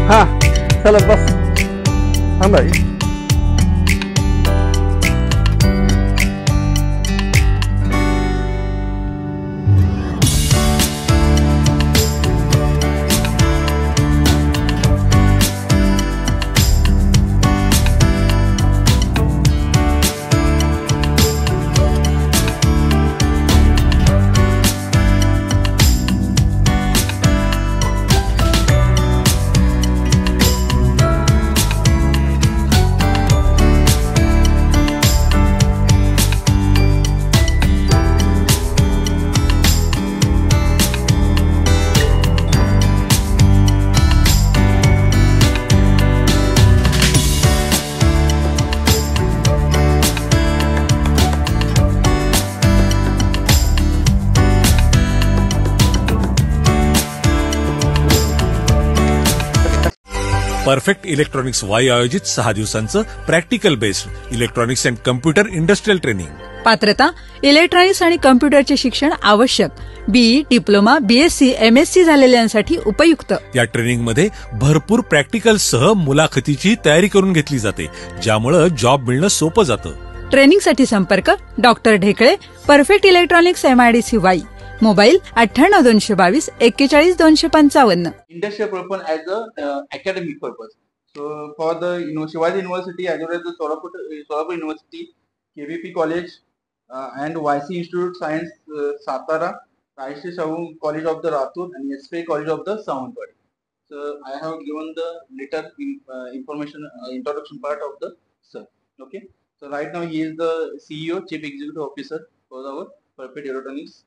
हा चला बस थांबा. परफेक्ट इलेक्ट्रॉनिक्स वाई आयोजित 6 दिवसांचं practical based electronics and computer industrial training. पात्रता इलेक्ट्रॉनिक्स आणि कम्प्युटरचे शिक्षण आवश्यक. बीई, डिप्लोमा, बीएससी, एमएससी झालेल्यांसाठी उपयुक्त. या ट्रेनिंगमध्ये भरपूर प्रॅक्टिकल सह मुलाखतीची तयारी करून घेतली जाते, ज्यामुळे जॉब मिळणं सोपं जातं. ट्रेनिंगसाठी संपर्क doctor Dhekale, Perfect electronics, MIDC Wai. Mobile 98 222 41 255. Industrial purpose as a academic purpose. So for the Shivaji University as well as the Solapur University, KVP College and YC Institute Science Satara, Rajshri Shahu College of the Ratur and SPA College of the Sawantwadi. So I have given the later information introduction part of the sir. Okay. So right now he is the CEO, Chief Executive Officer for our Perfect Electronics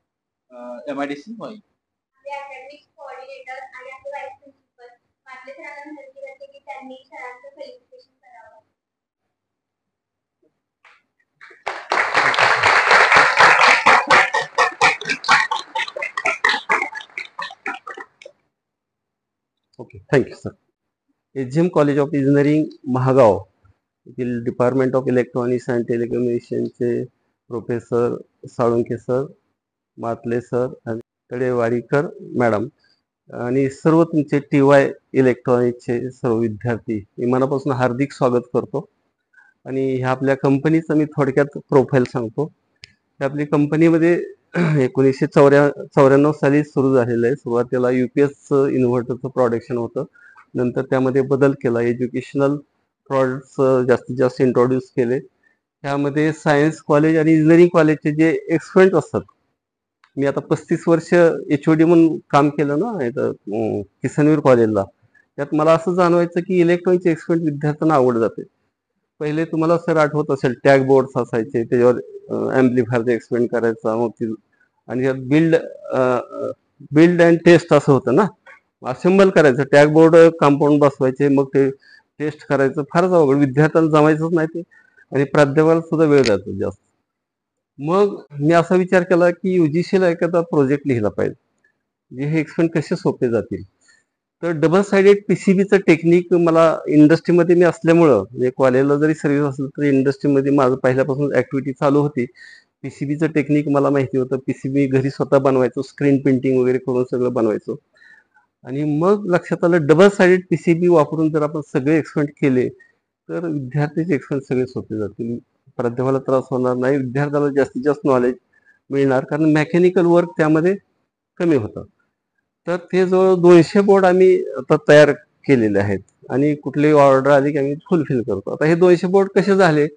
MIDC Wai. Academic coordinator आणि आपले vice principal Patle सरांना विनंती करते की त्यांनी सरांचं felicitation करावं. Okay, thank you sir. HGM college of engineering Mahagaon येथील डिपार्टमेंट ऑफ इलेक्ट्रॉनिक्स अँड टेलिकम्युनिकेशनचे professor Salunke sir, Matle sir आणि तळेवाडीकर मॅडम आणि सर्व तुमचे TY इलेक्ट्रॉनिक्सचे सर्व विद्यार्थी मी मनापासून हार्दिक स्वागत करतो. आणि ह्या आपल्या कंपनीचं मी थोडक्यात प्रोफाईल सांगतो. ही आपली कंपनीमध्ये 1994 साली सुरू झालेलं आहे. सुरुवातीला UPS इन्व्हर्टरचं प्रोडक्शन होतं. नंतर त्यामध्ये बदल केला, एज्युकेशनल प्रॉडक्ट्स जास्तीत जास्त इंट्रोड्यूस केले. त्यामध्ये सायन्स कॉलेज आणि इंजिनिअरिंग कॉलेजचे जे एक्सपेरिमेंट असतात, मी आता 35 वर्ष HOD म्हणून काम केलं ना इथं किसनवीर कॉलेजला. त्यात मला असं जाणवायचं की इलेक्ट्रॉनिक्सचे एक्सपेरिमेंट विद्यार्थ्यांना आवड जाते. पहिले तुम्हाला सर आठवत असेल टॅग बोर्ड्स असायचे, त्याच्यावर ॲम्प्लिफायरचे एक्सपेरिमेंट करायचा, मग ती आणि त्यात बिल्ड अँड टेस्ट असं होतं ना. असेंबल करायचं, टॅग बोर्ड कंपाऊंड बसवायचे, मग ते टेस्ट करायचं. फारच अवघड, विद्यार्थ्यांना जमायचंच नाही ते आणि प्राध्यापकाला सुद्धा वेळ जातो जास्त. मग मी असा विचार केला की UGCला एखादा प्रोजेक्ट लिहिला पाहिजे, जे हे एक्सपेरिमेंट कसे सोपे जातील. तर डबल साइडेड PCBचं टेक्निक मला इंडस्ट्रीमध्ये मी असल्यामुळं, म्हणजे कॉलेजला जरी सर्व्हिस असेल तरी इंडस्ट्रीमध्ये माझं पहिल्यापासून ॲक्टिव्हिटी चालू होती. PCBचं टेक्निक मला माहिती होतं. PCB घरी स्वतः बनवायचो, स्क्रीन प्रिंटिंग वगैरे करून सगळं बनवायचो. आणि मग लक्षात आलं डबल साइडेड PCB वापरून जर आपण सगळे एक्सपेरिमेंट केले तर विद्यार्थ्याचे एक्सपेरिमेंट सगळे सोपे जातील. प्राध्यापकाला त्रास होणार नाही, विद्यार्थ्याला जास्तीत जास्त नॉलेज मिळणार, कारण मेकॅनिकल वर्क त्यामध्ये कमी होतं. तर ते जवळ 200 बोर्ड आम्ही आता तयार केलेले आहेत आणि कुठलीही ऑर्डर आली की आम्ही फुलफिल करतो. आता हे 200 बोर्ड कसे झाले,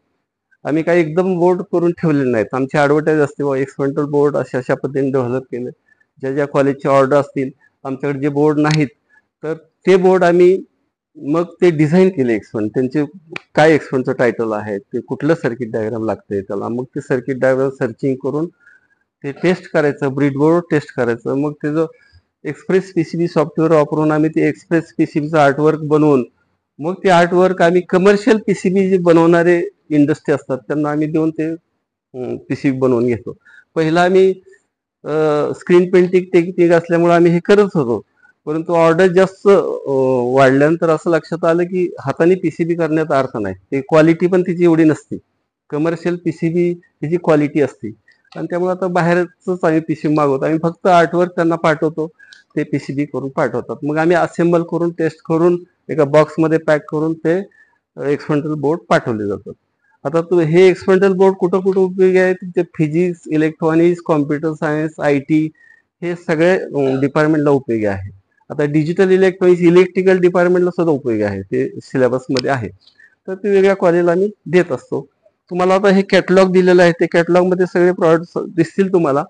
आम्ही काही एकदम बोर्ड करून ठेवलेले नाहीत. आमची ॲडव्हर्टाईज असते बा एक्सपेरिमेंटल बोर्ड अशा पद्धतीने डेव्हलप केले. ज्या कॉलेजचे ऑर्डर असतील, आमच्याकडे जे बोर्ड नाहीत तर ते बोर्ड आम्ही मग ते डिझाईन केले एक्सपेरिमेंट. त्यांचे काय एक्सपेरिमेंटचं टायटल आहे, ते कुठलं सर्किट डायग्राम लागतंय त्याला, मग ते सर्किट डायग्राम सर्चिंग करून ते टेस्ट करायचं, ब्रीडबोर्ड टेस्ट करायचं. मग त्याचं एक्सप्रेस PCB सॉफ्टवेअर वापरून आम्ही ते एक्सप्रेस PCBचं आर्टवर्क बनवून मग ते आर्टवर्क आम्ही कमर्शियल PCB जे बनवणारे इंडस्ट्री असतात त्यांना आम्ही देऊन ते PCB बनवून घेतो. पहिला आम्ही स्क्रीन प्रिंटिंग टेक्निक असल्यामुळे आम्ही हे करत होतो, परंतु ऑर्डर जास्त वाढल्यानंतर असं लक्षात आलं की हाताने PCB करण्यात अर्थ नाही. ते क्वालिटी पण तिची एवढी नसते. कमर्शियल PCB तिची क्वालिटी असते आणि त्यामुळे आता बाहेरच आम्ही पीसीबी मागवतो. आम्ही फक्त आर्टवर्क त्यांना पाठवतो, ते पीसीबी करून पाठवतात. मग आम्ही असेंबल करून टेस्ट करून एका बॉक्समध्ये पॅक करून ते एक्सपेरिमेंटल बोर्ड पाठवले जातात. आता हे एक्सपेरिमेंटल बोर्ड कुठं कुठं उपयोगी आहे, तुमचे physics, electronics, computer science, IT हे सगळे डिपार्टमेंटला उपयोगी आहे. आता डिजिटल इलेक्ट्रॉनिक्स इलेक्ट्रिकल डिपार्टमेंटला सुद्धा उपयोगी आहे, ते सिलेबसमध्ये आहे. तर ते वेगळ्या कॉलेजला आम्ही देत असतो. तुम्हाला आता हे कॅटलॉग दिलेलं आहे, ते कॅटलॉग मध्ये सगळे प्रॉडक्ट्स दिसतील तुम्हाला.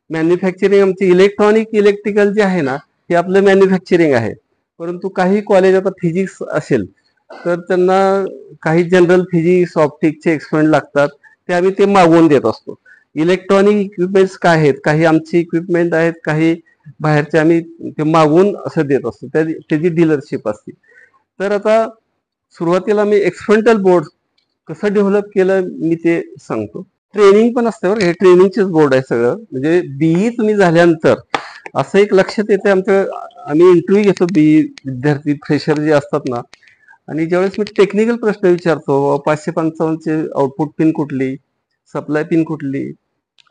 मॅन्युफॅक्चरिंग आमची इलेक्ट्रॉनिक इलेक्ट्रिकल जे आहे ना, हे आपलं मॅन्युफॅक्चरिंग आहे. परंतु काही कॉलेज आता फिजिक्स असेल तर त्यांना काही जनरल फिजिक्स ऑप्टिक्सचे एक्सपेरिमेंट लागतात, ते आम्ही ते मागवून देत असतो. इलेक्ट्रॉनिक इक्विपमेंट्स काय आहेत, काही आमची इक्विपमेंट आहेत, काही बाहेरचे आम्ही ते मागवून असं देत असतो, त्याची डीलरशिप असते. तर आता सुरुवातीला मी एक्सपेरिमेंटल बोर्ड कसं डेव्हलप केलं मी ते सांगतो. ट्रेनिंग पण असते बरं, हे ट्रेनिंगचेच बोर्ड आहे सगळं. म्हणजे बीई तुम्ही झाल्यानंतर असं एक लक्षात येते आमचं, आम्ही इंटरव्ह्यू घेतो बीई विद्यार्थी फ्रेशर जे असतात ना, आणि ज्यावेळेस मी टेक्निकल प्रश्न विचारतो, 555चे आउटपुट पिन कुठली, सप्लाय पिन कुठली,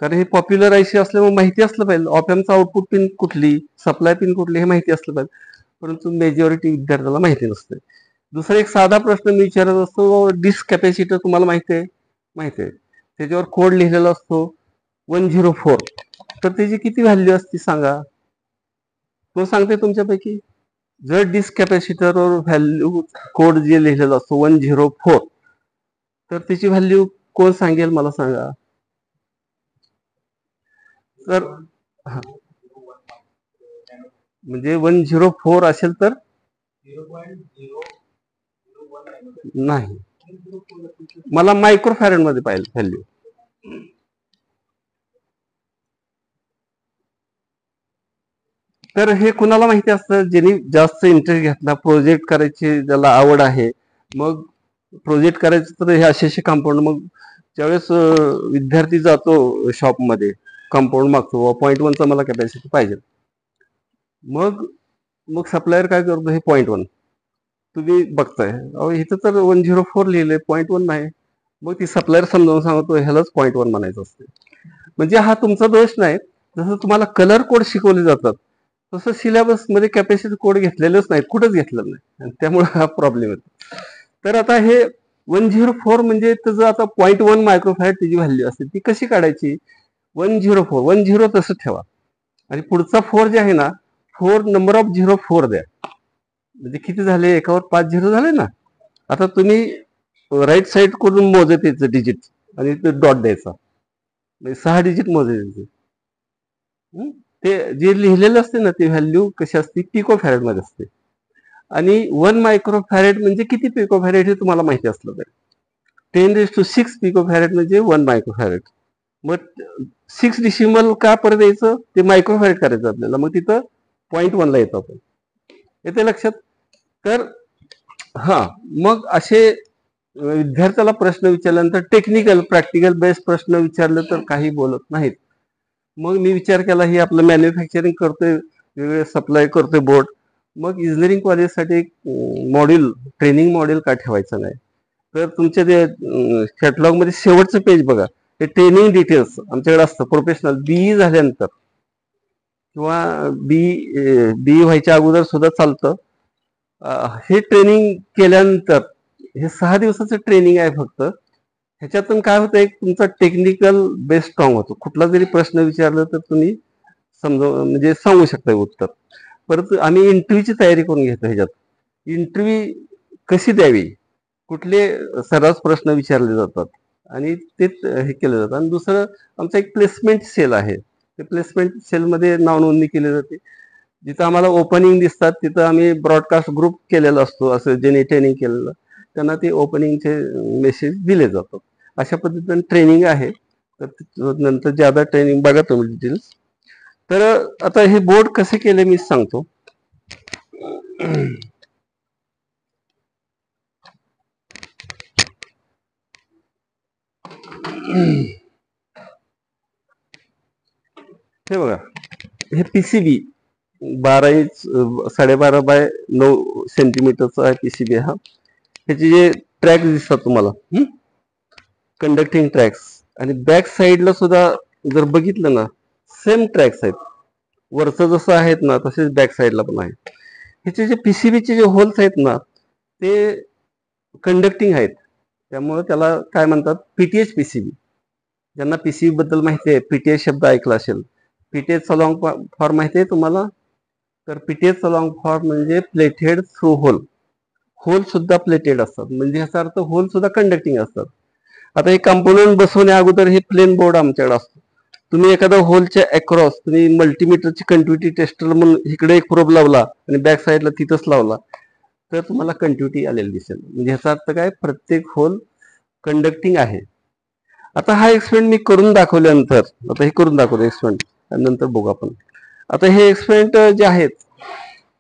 कारण हे पॉप्युलर आयसी असल्यामुळे माहिती असलं पाहिजे. ऑपॅम्पचा आउटपुट पिन कुठली, सप्लाय पिन कुठली हे माहिती असलं पाहिजे, परंतु मेजॉरिटी विद्यार्थ्याला माहिती नसते. दुसरा एक साधा प्रश्न मी विचारत असतो, डिस्क कॅपॅसिटर तुम्हाला माहिती आहे? माहिती आहे. त्याच्यावर कोड लिहिलेला असतो 104. तर त्याची किती व्हॅल्यू असते सांगा, कोण सांगते तुमच्यापैकी? जर डिस्क कॅपॅसिटरवर व्हॅल्यू कोड जे लिहिलेला असतो 104, तर त्याची व्हॅल्यू कोण सांगेल मला सांगा. तर म्हणजे 104 असेल तर नाही, मला मायक्रो फॅरेड मध्ये पाहिजे व्हॅल्यू. तर हे कुणाला माहिती असतं, ज्यांनी जास्त इंटरेस्ट घेतला, प्रोजेक्ट करायची ज्याला आवड आहे, मग प्रोजेक्ट करायचं तर हे असे कंपाऊंड. मग ज्यावेळेस विद्यार्थी जातो शॉपमध्ये, कंपाऊंड मागतो, 0.1चा मला कॅपॅसिटी पाहिजे, मग मग सप्लायर काय करतो, हे 0.1 तुम्ही बघताय, अहो इथं तर 104 लिहिलंय, 0.1 नाही. मग ती सप्लायर समजावून सांगतो ह्यालाच 0.1 म्हणायचं असते. म्हणजे हा तुमचा दोष नाही. जसं तुम्हाला कलर कोड शिकवले जातात, तसं सिलेबस मध्ये कॅपॅसिटी कोड घेतलेलेच नाहीत, कुठंच घेतलेलं नाही, आणि त्यामुळे हा प्रॉब्लेम येतो. तर आता हे 104 म्हणजे त्याचं आता 0.1 मायक्रोफॅरेड त्याची व्हॅल्यू असते, ती कशी काढायची? 104 10 तसं ठेवा, आणि पुढचा 4 जे आहे ना, 4 नंबर ऑफ 04 द्या. म्हणजे किती झाले, एकावर 5 झिरो झाले ना. आता तुम्ही राईट साईड कडून मोजत यायचं डिजिट, आणि ते डॉट द्यायचा, म्हणजे 6 डिजिट मोजायचे. ते जे लिहिलेलं असते ना, ती व्हॅल्यू कशी असते, पिको फॅरेड मध्ये असते. आणि 1 मायक्रो फॅरेड म्हणजे किती पिको फॅरेड हे तुम्हाला माहिती असलं पाहिजे. 10⁶ पिको फॅरेड म्हणजे 1 मायक्रो फॅरेड. मग 6 डिसिमल का परत यायचं, ते मायक्रो फॅरेड करायचं आपल्याला, मग तिथं 0.1 ला येतो आपण. येते लक्षात? तर मग असे विद्यार्थ्याला प्रश्न विचारल्यानंतर टेक्निकल प्रॅक्टिकल बेस्ड प्रश्न विचारले तर काही बोलत नाहीत. मग मी विचार केला, ही आपलं मॅन्युफॅक्चरिंग करतोय, वेगवेगळे सप्लाय करतोय बोर्ड, मग इंजिनिअरिंग कॉलेजसाठी एक मॉड्यूल, ट्रेनिंग मॉड्यूल का ठेवायचं नाही. तर तुमच्या ते कॅटलॉग मध्ये शेवटचं पेज बघा, ते ट्रेनिंग डिटेल्स आमच्याकडे असतं. प्रोफेशनल बीई झाल्यानंतर किंवा बीई व्हायच्या अगोदर सुद्धा चालतं. हे ट्रेनिंग केल्यानंतर, हे 6 दिवसाचं ट्रेनिंग आहे फक्त. ह्याच्यातून काय होतं, एक तुमचा टेक्निकल बेस स्ट्रॉंग होतो. कुठला जरी प्रश्न विचारला तर तुम्ही म्हणजे सांगू शकता उत्तर. परंतु आम्ही इंटरव्ह्यूची तयारी करून घेतो. ह्याच्यात इंटरव्ह्यू कशी द्यावी, कुठले सर्रास प्रश्न विचारले जातात, आणि ते हे केलं जातं. आणि दुसरं आमचा एक प्लेसमेंट सेल आहे, ते प्लेसमेंट सेलमध्ये नाव नोंदणी केली जाते. जिथं आम्हाला ओपनिंग दिसतात तिथं आम्ही ब्रॉडकास्ट ग्रुप केलेला असतो, असं ज्यांनी ट्रेनिंग केलेलं त्यांना ते ओपनिंगचे मेसेज दिले जातात. अशा पद्धतीने ट्रेनिंग आहे. तर नंतर ज्यादा ट्रेनिंग बघा तुम्ही डिटेल्स. तर आता हे बोर्ड कसे केले मी सांगतो. हे बघा, हे पीसीबी 12 इंच 12.5 बाय 9 सेंटीमीटरचा आहे पीसीबी हा. ह्याचे जे ट्रॅक दिसतात तुम्हाला, कंडक्टिंग ट्रॅक्स, आणि बॅक साईडला सुद्धा जर बघितलं ना, सेम ट्रॅक्स आहेत. वरचं जसं आहेत ना तसेच बॅक साईडला पण आहे. ह्याचे जे पीसीबीचे जे होल्स आहेत ना ते कंडक्टिंग आहेत, त्यामुळे त्याला काय म्हणतात, पीटीएच पीसीबी. ज्यांना पीसीबी बद्दल माहिती आहे, पीटीएच शब्द ऐकला असेल. पीटीएच चा लॉंग फॉर्म माहिती आहे तुम्हाला? तर पीटीएच चा लॉंग फॉर्म म्हणजे प्लेटेड थ्रू होल. होल सुद्धा प्लेटेड असतात, म्हणजे ह्याचा अर्थ होल सुद्धा कंडक्टिंग असतात. आता हे कंपोनंट बसवण्या अगोदर हे प्लेन बोर्ड आमच्याकडे असतो. तुम्ही एखादा होलच्या अक्रॉस तुम्ही मल्टीमीटरची कंटिन्युटी टेस्टर म्हणून इकडे एक प्रोब लावला आणि बॅक साईडला तिथंच लावला तर तुम्हाला कंटिन्युटी आलेली दिसेल. म्हणजे ह्याचा अर्थ काय, प्रत्येक होल कंडक्टिंग आहे. आता हा एक्सपेरिमेंट मी करून दाखवल्यानंतर, आता हे करून दाखवतो एक्सपेरिमेंट, नंतर बघू आपण. आता हे एक्सपेरिमेंट जे आहेत,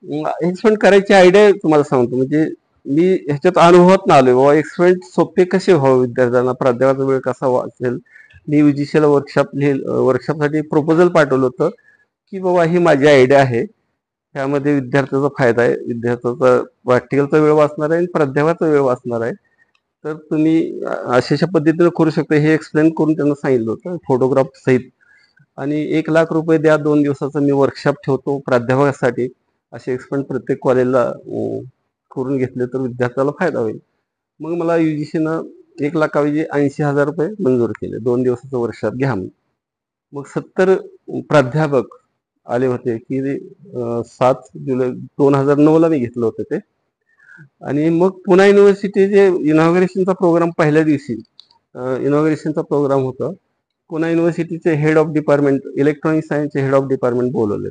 एक्सपेरिमेंट करायची आयडिया तुम्हाला सांगतो. म्हणजे मी ह्याच्यात अनुभवात आलोय बाबा एक्सपेरिमेंट सोपे कसे व्हावे विद्यार्थ्यांना, प्राध्यापकाचा वेळ कसा वाचेल. मी UGCला वर्कशॉपसाठी प्रपोजल पाठवलं होतं की बाबा ही माझी आयडिया आहे, त्यामध्ये विद्यार्थ्याचा फायदा आहे, विद्यार्थ्याचा प्रॅक्टिकलचा वेळ वाचणार आहे आणि प्राध्यापकाचा वेळ वाचणार आहे. तर तुम्ही अशा पद्धतीने करू शकता. हे एक्सप्लेन करून त्यांना सांगितलं होतं फोटोग्राफ सहित. आणि 1,00,000 रुपये द्या, 2 दिवसाचं मी वर्कशॉप ठेवतो प्राध्यापकासाठी. असे एक्सपेरिमेंट प्रत्येक कॉलेजला करून घेतले तर विद्यार्थ्याला फायदा होईल. मग मला UGCनं 1,00,000 ऐवजी 80,000 रुपये मंजूर केले, 2 दिवसाचं वर्कशॉप घ्या. मग 70 प्राध्यापक आले होते की 7 जुलै 2009ला मी घेतलं होतं ते. आणि मग पुणा युनिव्हर्सिटीचे इनॉग्रेशनचा प्रोग्राम पहिल्या दिवशी इनॉग्रेशनचा प्रोग्राम होता. पुणा युनिव्हर्सिटीचे हेड ऑफ डिपार्टमेंट, इलेक्ट्रॉनिक सायन्सचे हेड ऑफ डिपार्टमेंट बोलवले.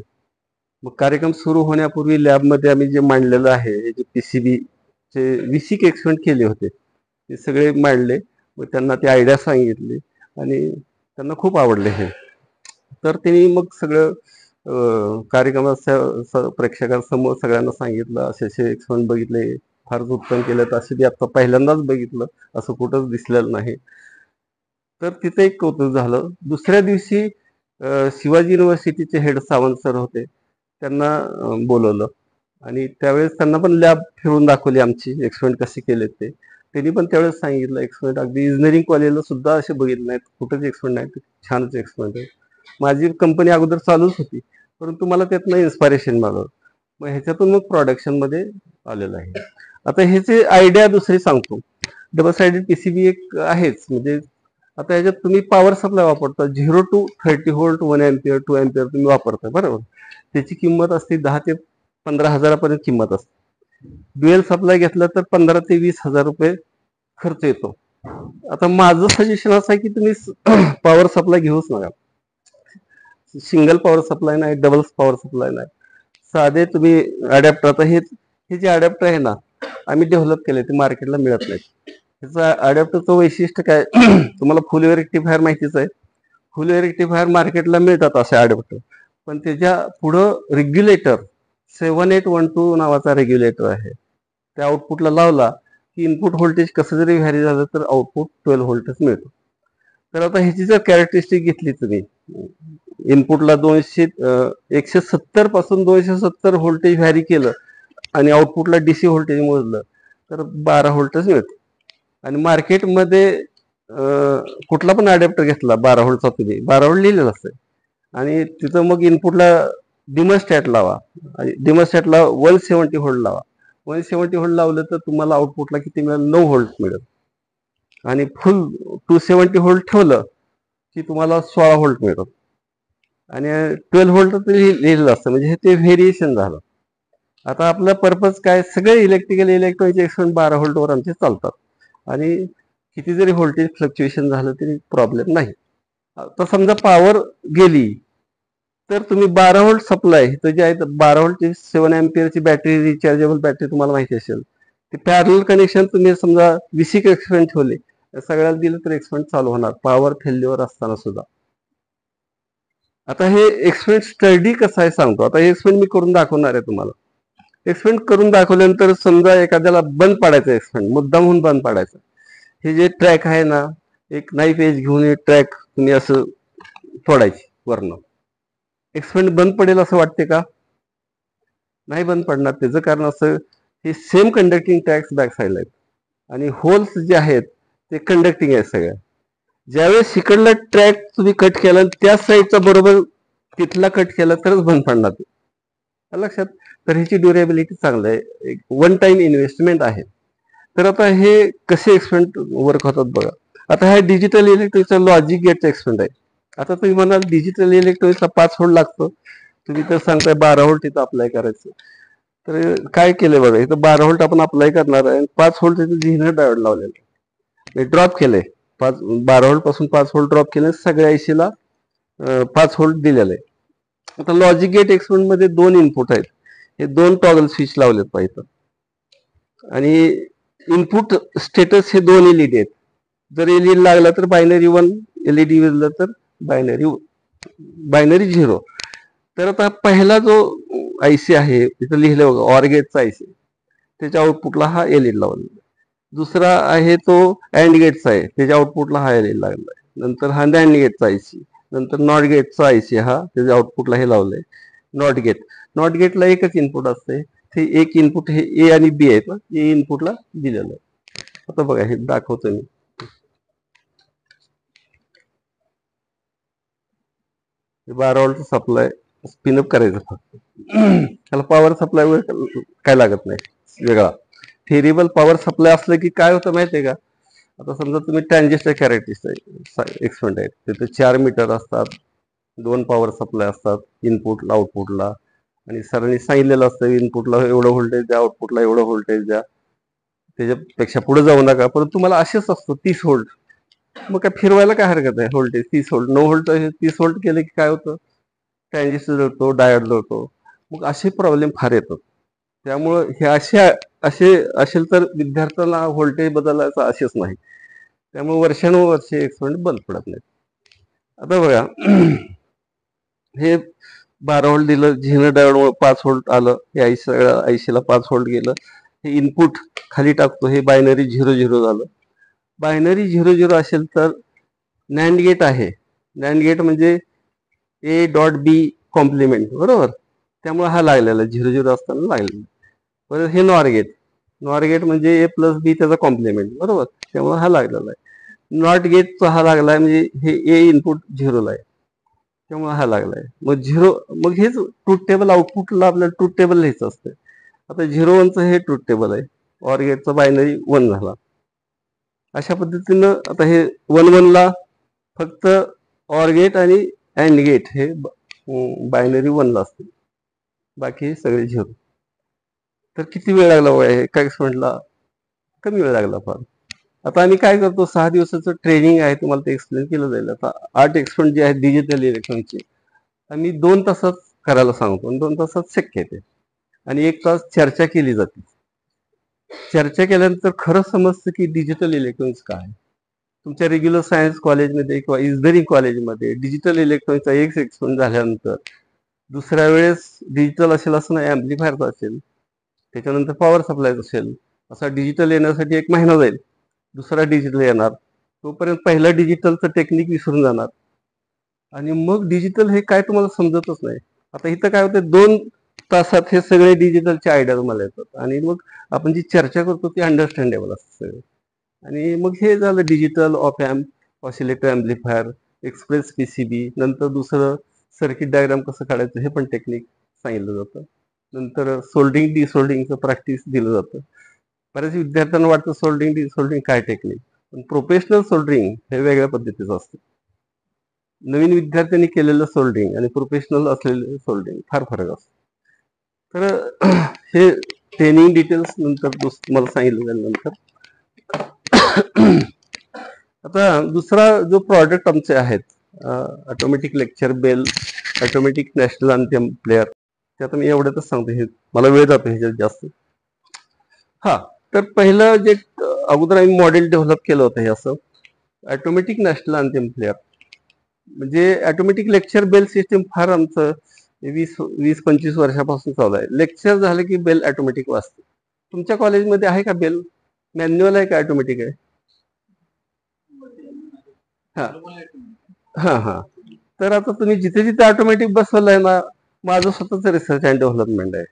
मग कार्यक्रम सुरू होण्यापूर्वी लॅबमध्ये आम्ही जे मांडलेलं आहे, जे पीसीबीचे विसिक एक्सपेरिमेंट केले होते ते सगळे मांडले. मग त्यांना ती आयडिया सांगितली आणि त्यांना खूप आवडले हे. तर त्यांनी मग सगळं कार्यक्रमाच्या प्रेक्षकांसमोर सगळ्यांना सांगितलं, असे असे एक्सपेरिमेंट बघितले, फारच उत्तम केलं. असे मी आता पहिल्यांदाच बघितलं, असं कुठंच दिसलेलं नाही. तर तिथे एक कौतुक झालं. दुसऱ्या दिवशी शिवाजी युनिव्हर्सिटीचे हेड सावंत सर होते, त्यांना बोलवलं आणि त्यावेळेस त्यांना पण लॅब फिरून दाखवली, आमची एक्सपेरिमेंट कसे केले ते. त्यांनी पण त्यावेळेस सांगितलं एक्सपेरिमेंट अगदी इंजिनिअरिंग कॉलेजला सुद्धा असे बघितले नाहीत, कुठंच एक्सपेरिमेंट नाही, छानच एक्सपेरिमेंट आहे. माझी कंपनी अगोदर चालूच होती, परंतु मला त्यातनं इन्स्पायरेशन मिळालं. मग ह्याच्यातून मग प्रोडक्शन मध्ये आलेलं आहे. आता ह्याची आयडिया दुसरी सांगतो. डबल साइडेड पीसीबी एक आहेच. म्हणजे आता ह्याच्यात तुम्ही पॉवर सप्लाय वापरता, 0 to 30 व्होल्ट, 1 एम्पियर, 2 एम्पियर तुम्ही वापरता, बरोबर. त्याची किंमत असते 10 ते 15,000 पर्यंत किंमत असते. ड्युएल सप्लाय घेतला तर 15 ते 20,000 रुपये खर्च येतो. आता माझं सजेशन असं आहे की तुम्ही पॉवर सप्लाय घेऊच नका. सिंगल पॉवर सप्लाय नाही, डबल पॉवर सप्लाय नाही, साधे तुम्ही अडॅप्टर. आता हे जे अडॅप्टर आहे ना, आम्ही डेव्हलप केले, ते मार्केटला मिळत नाहीत. ह्याचा अडॅप्टरचं वैशिष्ट्य काय, तुम्हाला फुल वेव्ह रेक्टिफायर माहितीच आहे. फुल वेव्ह रेक्टिफायर मार्केटला मिळतात असे अडॅप्टर, पण त्याच्या पुढं रेग्युलेटर 7812 नावाचा रेग्युलेटर आहे. त्या आउटपुटला लावला की इनपुट व्होल्टेज कसं जरी व्हॅरी झालं तर आउटपुट 12 व्होल्टच मिळतो. तर आता ह्याची जर कॅरेक्टरिस्टिक घेतली तुम्ही, इनपुटला 170 पासून 270 व्होल्टेज व्हॅरी केलं आणि आउटपुटला डीसी व्होल्टेज मोजलं तर 12 व्होल्टच मिळतो. आणि मार्केटमध्ये कुठला पण अडॅप्टर घेतला 12 व्होल्टचा, तुम्ही 12 व्होल्ट लिहिलेलं असतं आणि तिथं मग इनपुटला डिमोस्टॅट लावा, डिमोस्टॅटला 170 व्होल्ट लावा. 170 व्होल्ट लावलं तर तुम्हाला आउटपुटला किती मिळेल, 9 व्होल्ट मिळेल. आणि फुल 270 व्होल्ट ठेवलं की तुम्हाला 16 व्होल्ट मिळतात. आणि 12 व्होल्ट लिहिलेलं असतं, म्हणजे हे ते व्हेरिएशन झालं. आता आपला पर्पज काय, सगळे इलेक्ट्रिकल इलेक्ट्रॉनिकचे एक्सपेरिमेंट 12 व्होल्टवर आमचे चालतात आणि किती जरी व्होल्टेज फ्लक्च्युएशन झालं तरी प्रॉब्लेम नाही. आता समजा पॉवर गेली तर तुम्ही 12 व्होल्ट सप्लाय तर जे आहे 12 व्होल्टची 7 एम्पियरची बॅटरी, रिचार्जेबल बॅटरी तुम्हाला माहिती असेल, ते पॅरल कनेक्शन तुम्ही समजा विसिक एक्सपेरिमेंट ठेवले, सगळ्याला दिलं तर एक्सपेरिमेंट चालू होणार, पॉवर फेल्युअर असताना सुद्धा. आता हे एक्सपेरिमेंट स्टडी कसं आहे सांगतो. आता हे एक्सपेरिमेंट मी करून दाखवणार आहे तुम्हाला. एक्सपेरिमेंट करून दाखवल्यानंतर समजा एखाद्याला बंद पाडायचं एक्सपेरिमेंट, मुद्दाम होऊन बंद पाडायचं. हे जे ट्रॅक आहे ना, एक नाईफ एज घेऊन हे ट्रॅक तुम्ही असं तोडायची वरनं. एक्सपेरिमेंट बंद पडेल असं वाटते का? नाही बंद पडणार. त्याचं कारण असं, हे सेम कंडक्टिंग ट्रॅक्स बॅक साईडला आहेत आणि होल्स जे आहेत ते कंडक्टिंग आहेत सगळ्या. ज्यावेळेस इकडला ट्रॅक तुम्ही कट केला त्या साईडचा बरोबर तिथला कट केला तरच बंद पडणार ते. लक्षात. तर ह्याची ड्युरेबिलिटी चांगली आहे, एक वन टाइम इन्व्हेस्टमेंट आहे. तर आता हे कसे एक्सपेरिमेंट वर्क होतात बघा. आता हा डिजिटल इलेक्ट्रॉनिक्सचा लॉजिक गेटचा एक्सपेरिमेंट आहे. आता तुम्ही म्हणाल डिजिटल इलेक्ट्रॉनिक्सला 5 व्होल्ट लागतो, तुम्ही तर सांगताय 12 व्होल्ट इथं अप्लाय करायचं. तर काय केलंय बघा, इथं 12 व्होल्ट आपण अप्लाय करणार आहे, 5 व्होल्ट इथं झिनर डायोड लावलेलं ड्रॉप केलंय. 12 व्होल्ट पासून 5 व्होल्ट ड्रॉप केले, सगळ्या आयसीला 5 व्होल्ट दिलेलं आहे. आता लॉजिक गेट एक्सपेरिमेंट मध्ये 2 इनपुट आहेत, हे 2 टॉगल स्विच लावलेत पाहिजे आणि इनपुट स्टेटस हे 2 एलईडी आहेत. जर एलईडी लागला तर बायनरी 1, एलईडी विजला तर बायनरी 0. तर आता पहिला जो आयसी आहे तिथं लिहिलं बघा ऑर गेटचा आयसी, त्याच्या आउटपुटला हा एलईडी लावलेला. दुसरा आहे तो अँड गेटचा आहे, त्याच्या आउटपुटला हा एलईडी लागला आहे. नंतर हा नॅन्ड गेटचा आयसी, नंतर नॉट गेटचा आयसी, हा त्याच्या आउटपुटला हे लावलंय नॉट गेट. नॉट गेटला एकच इनपुट असते, ते एक इनपुट हे ए आणि बी आहेत ना, ए इनपुटला दिलेलं आहे. आता बघा हे दाखवतो मी. हे 12 व्होल्ट सप्लाय स्पिनअप करायचं फक्त, त्याला पॉवर सप्लाय काय लागत नाही वेगळा. व्हेरिएबल पॉवर सप्लाय असलं की काय होतं माहितीये का, आता समजा तुम्ही ट्रान्झिस्टर कॅरेक्टरिस्टिक एक्सपेरिमेंट आहे, तिथे 4 मीटर असतात, 2 पॉवर सप्लाय असतात, इनपुटला आउटपुटला, आणि सरांनी सांगितलेलं असतं इनपुटला एवढं व्होल्टेज द्या, आउटपुटला एवढं व्होल्टेज द्या, त्याच्यापेक्षा पुढे जाऊ नका. परंतु तुम्हाला असेच असतो 30 व्होल्ट, मग काय फिरवायला काय हरकत आहे, व्होल्टेज 30 व्होल्ट, 9 व्होल्ट 30 व्होल्ट केले की काय होतं, ट्रान्झिस्टर जळतो, डायोड जळतो. मग असे प्रॉब्लेम फार येतात. त्यामुळं हे असे असेल तर विद्यार्थ्यांना व्होल्टेज बदलायचं असेच नाही, त्यामुळे वर्षानुवर्षे एक्सपेरिमेंट बंद पडत नाहीत. आता बघा हे 12 व्होल्ट दिलं, झिनर डायोडमुळे 5 व्होल्ट आलं, हे आयसीला 5 व्होल्ट गेलं. हे इनपुट खाली टाकतो, हे बायनरी 0-0 झालं. बायनरी 0-0 असेल तर नॅन्ड गेट आहे, नॅन्ड गेट म्हणजे ए डॉट बी कॉम्प्लिमेंट, बरोबर. त्यामुळे हा लागलेला 0-0 असताना लागलेला. परत हे नॉर गेट, नॉर गेट म्हणजे ए प्लस बी त्याचा कॉम्प्लिमेंट, बरोबर. त्यामुळे हा लागलेला आहे. नॉट गेटचा हा लागलाय म्हणजे हे ए इनपुट 0 आहे, त्यामुळे हा लागलाय. मग 0, मग हेच ट्रूथ टेबल आउटपुटला आपल्याला ट्रूथ टेबल लिहायचं असतं. आता 0-1चं हे ट्रूथ टेबल आहे, ऑर गेटचा बायनरी 1 झाला. अशा पद्धतीनं आता हे 1-1ला फक्त ऑर गेट आणि अँड गेट हे बायनरी 1ला असते, बाकी सगळे 0. तर किती वेळ लागला बघा एका एक्सपेरिमेंटला, कमी वेळ लागला फार. आता आम्ही काय करतो, 6 दिवसाचं ट्रेनिंग आहे, तुम्हाला ते एक्सप्लेन केलं जाईल. आता 8 एक्सपेरिमेंट जे आहेत डिजिटल इलेक्ट्रॉनिकचे आम्ही 2 तासात करायला सांगतो, आणि 2 तासात शक्य आहे ते, आणि 1 तास चर्चा केली जाते. चर्चा केल्यानंतर खरं समजतं की डिजिटल इलेक्ट्रॉनिक्स काय आहे. तुमच्या रेग्युलर सायन्स कॉलेजमध्ये किंवा इंजिनिअरिंग कॉलेजमध्ये डिजिटल इलेक्ट्रॉनिक्सचा एक एक्सपेरिमेंट झाल्यानंतर दुसऱ्या वेळेस डिजिटल असेल असं नाही, ॲम्प्लिफायरचा असेल, त्याच्यानंतर पॉवर सप्लायचा असेल, असा डिजिटल येण्यासाठी 1 महिना जाईल, दुसरा डिजिटल येणार, तोपर्यंत पहिला डिजिटलचं टेक्निक विसरून जाणार, आणि मग डिजिटल हे काय तुम्हाला समजतच नाही. आता इथं काय होतं, 2 तासात हे सगळे डिजिटलचे आयडिया तुम्हाला येतात, आणि मग आपण जी चर्चा करतो ती अंडरस्टँडेबल असते सगळे. आणि मग हे झालं digital op amp, oscillator amplifier, express PCB. नंतर दुसरं सर्किट डायग्राम कसं काढायचं हे पण टेक्निक सांगितलं जातं. नंतर सोल्डिंग डिसोल्डिंगचं प्रॅक्टिस दिलं जातं. बऱ्याच विद्यार्थ्यांना वाटतं सोल्डिंग डिसोल्डिंग काय टेक्निक, पण प्रोफेशनल सोल्डरिंग हे वेगळ्या पद्धतीचं असतं. नवीन विद्यार्थ्यांनी केलेलं सोल्डरिंग आणि प्रोफेशनल असलेलं सोल्डरिंग फार फरक असतो. तर हे ट्रेनिंग डिटेल्स नंतर तुम्हाला सांगितलं जाईल. आता दुसरा जो प्रॉडक्ट आमचे आहेत automatic lecture bell, automatic national anthem player, ते आता मी एवढ्यातच सांगतो, हे मला वेळ जातो ह्याच्यात जास्त. हा, तर पहिलं जे अगोदर आम्ही मॉडेल डेव्हलप केलं होतं हे असं ऑटोमॅटिक नॅशनल अँथेम प्लेअर, म्हणजे ऑटोमॅटिक लेक्चर बेल सिस्टीम फार आमचं 20-25 वर्षापासून चालू आहे. लेक्चर झालं की बेल ऑटोमॅटिक वाजते. तुमच्या कॉलेजमध्ये आहे का बेल, मॅन्युअल आहे का ऑटोमॅटिक आहे? हा हा हा. तर आता तुम्ही जिथे जिथे ऑटोमॅटिक बसवलं आहे ना, माझं स्वतःच रिसर्च अँड डेव्हलपमेंट आहे.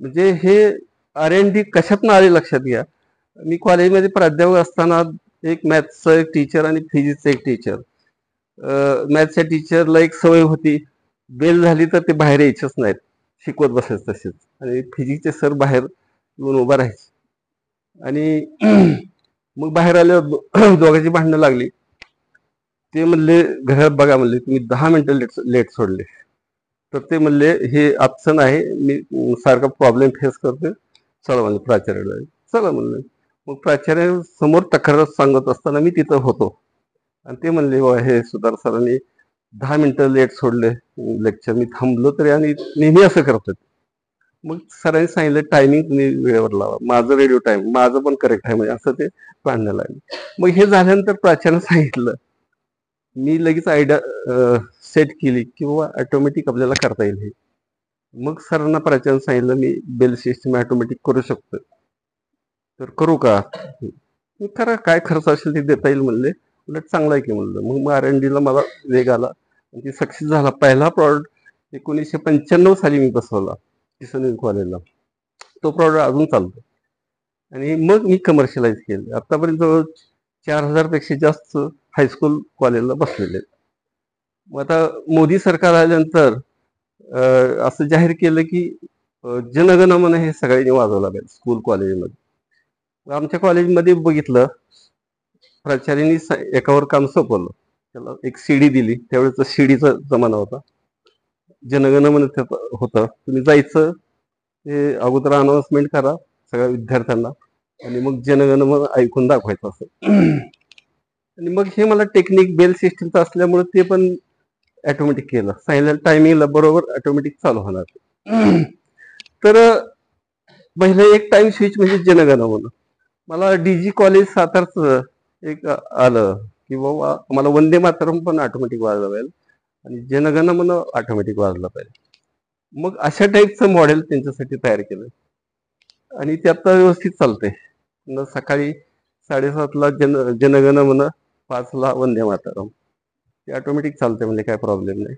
म्हणजे हे R&D कशातनं आले लक्षात घ्या. मी कॉलेजमध्ये प्राध्यापक असताना एक मॅथ्सचा एक टीचर आणि फिजिक्सचा एक टीचर. मॅथ्सच्या टीचरला एक सवय होती, बेल झाली तर ते बाहेर यायचंच नाहीत, शिकवत बसायचं तसेच. आणि फिजिक्सचे सर बाहेर येऊन उभा राहायचे. आणि मग बाहेर आल्यावर दोघांची भांडणं लागली. ते म्हणले घरात बघा, म्हणले तुम्ही 10 मिनिटं लेट सोडले. तर ते म्हणले हे ऑप्शन आहे, मी सारखा प्रॉब्लेम फेस करते, चला म्हणले प्राचार्याला. चला म्हणले. मग प्राचार्य समोर तक्रार सांगत असताना मी तिथं होतो. आणि ते म्हणले बाबा हे सुधार सरांनी 10 मिनिटं लेट सोडले लेक्चर, मी थांबलो तरी आणि नेहमी असं करतात. मग सरांनी सांगितलं टायमिंग तुम्ही वेळेवर लावा, माझं रेडिओ टाइम माझं पण करेक्ट आहे, म्हणजे असं ते भांडणं लागलं. मग हे झाल्यानंतर प्राचार्यानं सांगितलं, मी लगेच आयडिया सेट केली की बाबा ऑटोमॅटिक आपल्याला करता येईल हे. मग सरांना प्राचार्यानं सांगितलं मी बेल सिस्टम ऑटोमॅटिक करू शकतो, तर करू का? करा, काय खर्च असेल ते देता येईल म्हणले. उलट चांगला आहे की म्हणलं. मग R&D ला मला वेग आला आणि ती सक्सेस झाला. पहिला प्रॉडक्ट 1995 साली मी बसवला किसन कॉलेजला. तो प्रॉडक्ट अजून चालतो. आणि मग मी कमर्शियलाइज केले. आतापर्यंत जवळ 4000 पेक्षा जास्त हायस्कूल कॉलेजला बसलेले आहेत. मग आता मोदी सरकार आल्यानंतर असं जाहीर केलं की जनगण मन हे सगळ्यांनी वाजवला पाहिजे स्कूल कॉलेजमध्ये. आमच्या कॉलेजमध्ये बघितलं, प्राचार्यांनी एकावर काम सोपवलं. त्याला एक सीडी दिली, त्यावेळेचा सीडीचा जमाना होता. जनगण मन होतं, तुम्ही जायचं, ते अगोदर अनाउन्समेंट करा सगळ्या विद्यार्थ्यांना आणि मग जनगण मन ऐकून दाखवायचं असं. आणि मग हे मला टेक्निक बेल सिस्टमचं असल्यामुळे ते पण ऑटोमॅटिक केलं. सांगितलं टायमिंगला बरोबर ऑटोमॅटिक चालू होणार. तर पहिलं एक टाइम स्विच म्हणजे जनगण मन. मला DG कॉलेज सातारचं एक आलं की बाबा मला वंदे मातरम पण ऑटोमॅटिक वाजला पाहिजे आणि जनगण मन ऑटोमॅटिक वाजला पाहिजे. मग अशा टाईपचं मॉडेल त्यांच्यासाठी तयार केलं आणि ते आता व्यवस्थित चालतंय. सकाळी 7:30ला जनगण मन, 5ला वंदे मातरम, ते ऑटोमॅटिक चालतंय म्हणजे काय प्रॉब्लेम नाही.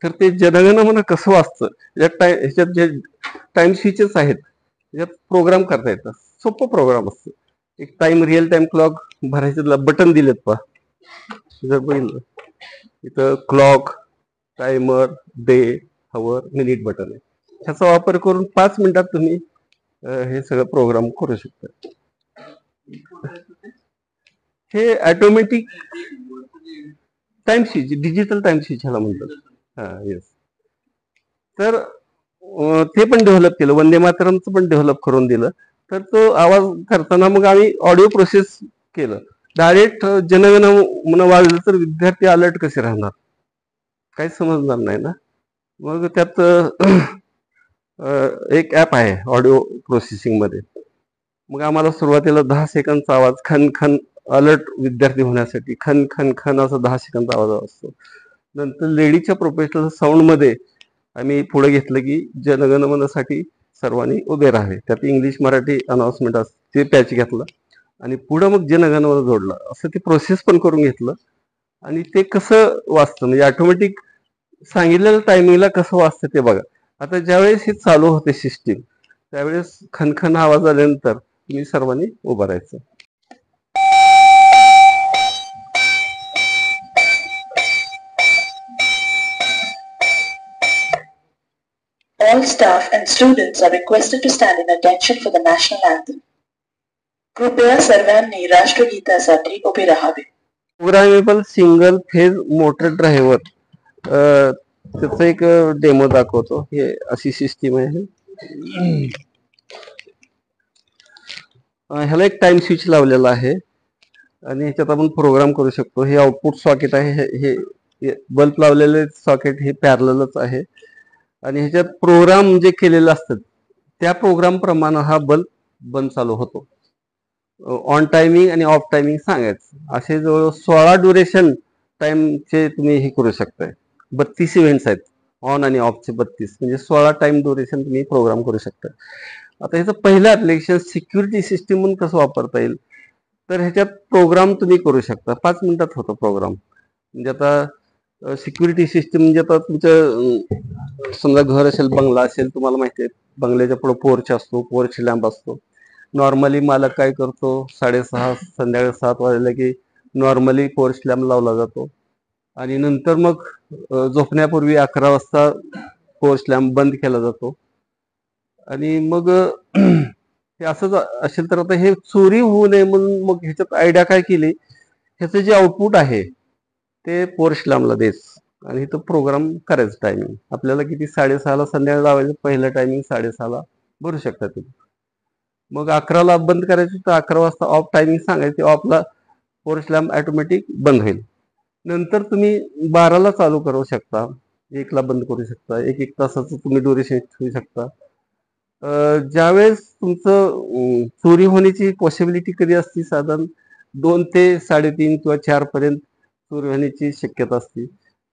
तर ते जनगण मन कसं वाचतं, ह्याच्यात जे टाइम स्विचेस आहेत त्याच्यात प्रोग्राम करता येतं. सोपं प्रोग्राम असतं. एक टाइम रिअल टाइम क्लॉक भरायचे बटन दिलेत पहा, जर बघितलं इथं clock, timer, day, hour, minute button आहे. ह्याचा वापर करून 5 मिनिटात तुम्ही हे सगळं प्रोग्राम करू शकता. हे automatic time switch, digital time switch ह्याला म्हणतात. हा, येस. तर ते पण डेव्हलप केलं, वंदे मातरमचं पण डेव्हलप करून दिलं. तर तो आवाज करताना मग आम्ही ऑडिओ प्रोसेस केलं. डायरेक्ट जनगण मन वाजलं तर विद्यार्थी अलर्ट कसे राहणार, काही समजणार नाही ना. मग त्यात एक ॲप आहे ऑडिओ प्रोसेसिंग मध्ये. मग आम्हाला सुरुवातीला 10 सेकंदचा आवाज खन खन, अलर्ट विद्यार्थी होण्यासाठी खन खन खन असा 10 सेकंदचा आवाज असतो. नंतर लेडीच्या प्रोफेशनल साऊंड मध्ये आम्ही पुढे घेतलं की जनगण मनसाठी सर्वांनी उभे राहावे. त्यात इंग्लिश मराठी अनाउन्समेंट असते, ते पॅच घेतलं आणि पुढं मग जनगण मन जोडलं. असं ते प्रोसेस पण करून घेतलं. आणि ते कसं वाचतं म्हणजे ऑटोमॅटिक सांगितलेल्या टायमिंगला कसं वाचतं ते बघा. आता ज्यावेळेस हे चालू होते सिस्टीम, त्यावेळेस खनखन आवाज आल्यानंतर तुम्ही सर्वांनी उभं राहायचं. All staff and students are requested to stand in attention for the national anthem. कृपया सर्वांनी राष्ट्रगीतासाठी उभे राहावे. Programmable single phase motor driver, त्याचा एक डेमो दाखवतो. हे अशी सिस्टीम आहे. ह्याला एक टाइम स्विच लावलेला आहे आणि ह्याच्यात आपण प्रोग्राम करू शकतो. हे आउटपुट सॉकेट आहे, हे बल्ब लावलेले सॉकेट हे पॅरलच आहे आणि ह्याच्यात प्रोग्राम जे केलेले असतात त्या प्रोग्राम प्रमाणे हा बल्ब बंद चालू होतो. ऑन टायमिंग आणि ऑफ टायमिंग सांगायचं. असे जवळ 16 ड्युरेशन टाइमचे तुम्ही हे करू शकताय. 32 इव्हेंट्स आहेत ऑन आणि ऑफचे, 32 म्हणजे 16 टाइम ड्युरेशन तुम्ही प्रोग्राम करू शकता. आता ह्याचं पहिलं ऍप्लिकेशन सिक्युरिटी सिस्टीम म्हणून कसं वापरता येईल, तर ह्याच्यात प्रोग्राम तुम्ही करू शकता. 5 मिनिटात होतो प्रोग्राम. म्हणजे आता सिक्युरिटी सिस्टीम म्हणजे आता तुमचं समजा घर असेल, बंगला असेल, तुम्हाला माहिती आहे बंगल्याच्या पुढे पोर्च असतो, पोर्च लॅम्प असतो नॉर्मली मालक काय करतो, 6:30 संध्याकाळी 7 वाजले की नॉर्मली पोर्च लॅम्प लावला जातो आणि नंतर मग झोपण्यापूर्वी 11 वाजता पोर्च लॅम्प बंद केला जातो आणि मग हे असंच असेल तर आता हे चोरी होऊ नये म्हणून मग ह्याच्यात आयडिया काय केली, ह्याचं जे आउटपुट आहे ते पोर्च लॅम्पला द्यायचं आणि इथं प्रोग्राम करायचं. टायमिंग आपल्याला किती 6:30ला संध्याकाळी लावायचं, पहिलं टायमिंग 6:30ला भरू शकता तुम्ही. मग 11ला बंद करायचं तर 11 वाजता ऑफ टायमिंग सांगायचे, ऑफला पोर्च लॅम्प ऑटोमॅटिक बंद होईल. नंतर तुम्ही 12ला चालू करू शकता, 1ला बंद करू शकता, एक तासाचं तुम्ही ड्युरेशन ठेवू शकता. ज्यावेळेस तुमचं चोरी होण्याची पॉसिबिलिटी कधी असते, साधारण 2 ते 3.5 किंवा 4 पर्यंत चोरी होण्याची शक्यता असते.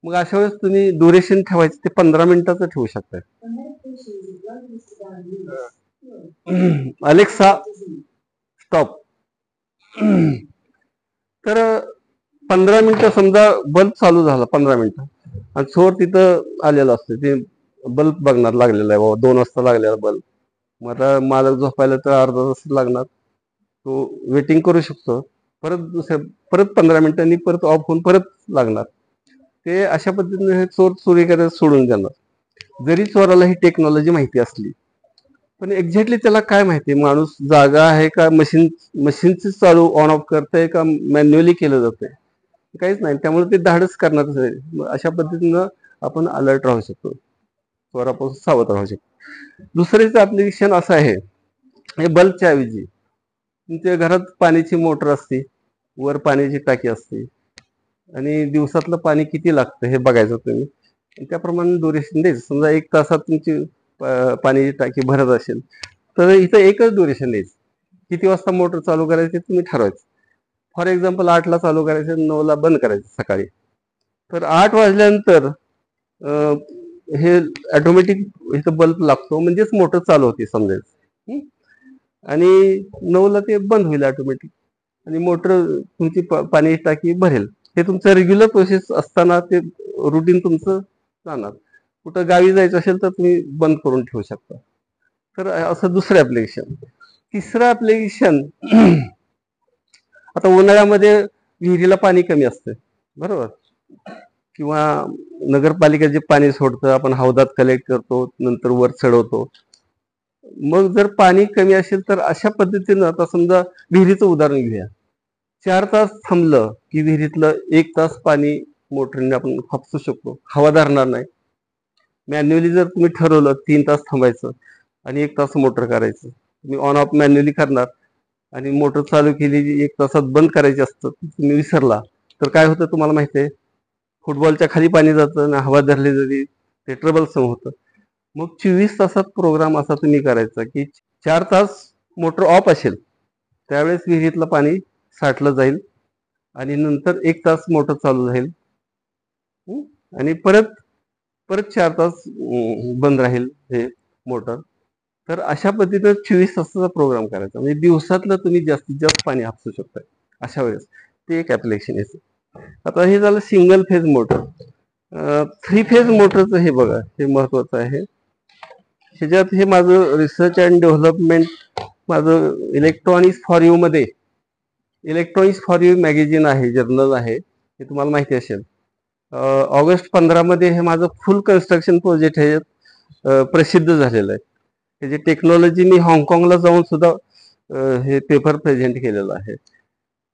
मग अशा वेळेस तुम्ही ड्युरेशन ठेवायचं ते 15 मिनिटाचं ठेवू शकता. Alexa stop. तर 15 मिनिटं समजा बल्ब चालू झाला 15 मिनिटं आणि चोर तिथं आलेला असतो, ते बल्ब बघणार लागलेला आहे बाबा 2 वाजता लागलेला बल्ब. मग आता मालक झोपायला तर अर्धा तास लागणार, तो वेटिंग करू शकतो. परत 15 मिनिटांनी परत ऑफ होऊन परत लागणार. ते अशा पद्धतीने हे चोर चोरी करायला सोडून जाणार. जरी चोराला ही टेक्नॉलॉजी माहिती असली पण एक्झॅक्टली त्याला काय माहिती, माणूस जागा आहे का, मशीनच चालू ऑन ऑफ करतंय का मॅन्युअली केलं जातंय, काहीच नाही. त्यामुळे ते धाडस करणारच आहे. अशा पद्धतीनं आपण अलर्ट राहू शकतो, चोरापासून सावध राहू शकतो. दुसरेच ऍप्लिकेशन असं आहे, हे बल्बच्या ऐवजी तुमच्या घरात पाण्याची मोटर असते, वर पाण्याची टाकी असते आणि दिवसातलं पाणी किती लागतं हे बघायचं तुम्ही, त्याप्रमाणे ड्युरेशन द्यायचं. समजा 1 तासात तुमची पाण्याची टाकी भरत असेल तर इथं एकच ड्युरेशन द्यायचं. किती वाजता मोटर चालू करायची तुम्ही ठरवायचं. फॉर एक्झाम्पल 8ला चालू करायचं, 9ला बंद करायचं सकाळी. तर 8 वाजल्यानंतर हे ऑटोमॅटिक इथं बल्ब लागतो, म्हणजेच मोटर चालू होती समजायचं. आणि 9ला ते बंद होईल ऑटोमॅटिक आणि मोटर तुमची पाण्याची टाकी भरेल. हे तुमचं रेग्युलर प्रोसेस असताना ते रुटीन तुमचं जाणार. कुठं गावी जायचं असेल तर तुम्ही बंद करून ठेवू शकता. तर असं दुसरं ऍप्लिकेशन. तिसरं ऍप्लिकेशन, आता उन्हाळ्यामध्ये विहिरीला पाणी कमी असतं बरोबर, किंवा नगरपालिका जे पाणी सोडतं आपण हौदात कलेक्ट करतो, नंतर वर चढवतो. मग जर पाणी कमी असेल तर अशा पद्धतीनं, आता समजा विहिरीचं उदाहरण घेऊया, 4 तास थांबलं की विहिरीतलं 1 तास पाणी मोटरीने आपण हापसू शकतो, हवा धरणार नाही. मॅन्युअली जर तुम्ही ठरवलं 3 तास थांबायचं आणि 1 तास मोटर करायचं, तुम्ही ऑन ऑफ मॅन्युअली करणार आणि मोटर चालू केली 1 तासात बंद करायची असतं, तुम्ही विसरला तर काय होतं तुम्हाला माहिती आहे, फुटबॉलच्या खाली पाणी जातं आणि हवा धरली जाते, ते ट्रबल सम होतं. मग 24 तासात प्रोग्राम असा तुम्ही करायचा की 4 तास मोटर ऑफ असेल त्यावेळेस विहिरीतलं पाणी साठलं जाईल आणि नंतर 1 तास मोटर चालू राहील आणि परत 4 तास बंद राहील हे मोटर. तर अशा पद्धतीनं 24 तासाचा प्रोग्राम करायचा, म्हणजे दिवसातलं तुम्ही जास्तीत जास्त पाणी हापसू शकता अशा वेळेस. ते एक ऍप्लिकेशन आहे. आता हे झालं सिंगल फेज मोटर. 3 फेज मोटरचं हे बघा, हे महत्वाचं आहे. ह्याच्यात हे माझं रिसर्च अँड डेव्हलपमेंट, माझं इलेक्ट्रॉनिक्स फॉर यू मध्ये, इलेक्ट्रॉनिक्स फॉर यू मॅगझिन आहे, जर्नल आहे, हे तुम्हाला माहिती असेल. ऑगस्ट 15 मध्ये हे माझं फुल कन्स्ट्रक्शन प्रोजेक्ट हे प्रसिद्ध झालेलं आहे. त्याची टेक्नॉलॉजी मी हाँगकाँगला जाऊन सुद्धा हे पेपर प्रेझेंट केलेलं आहे.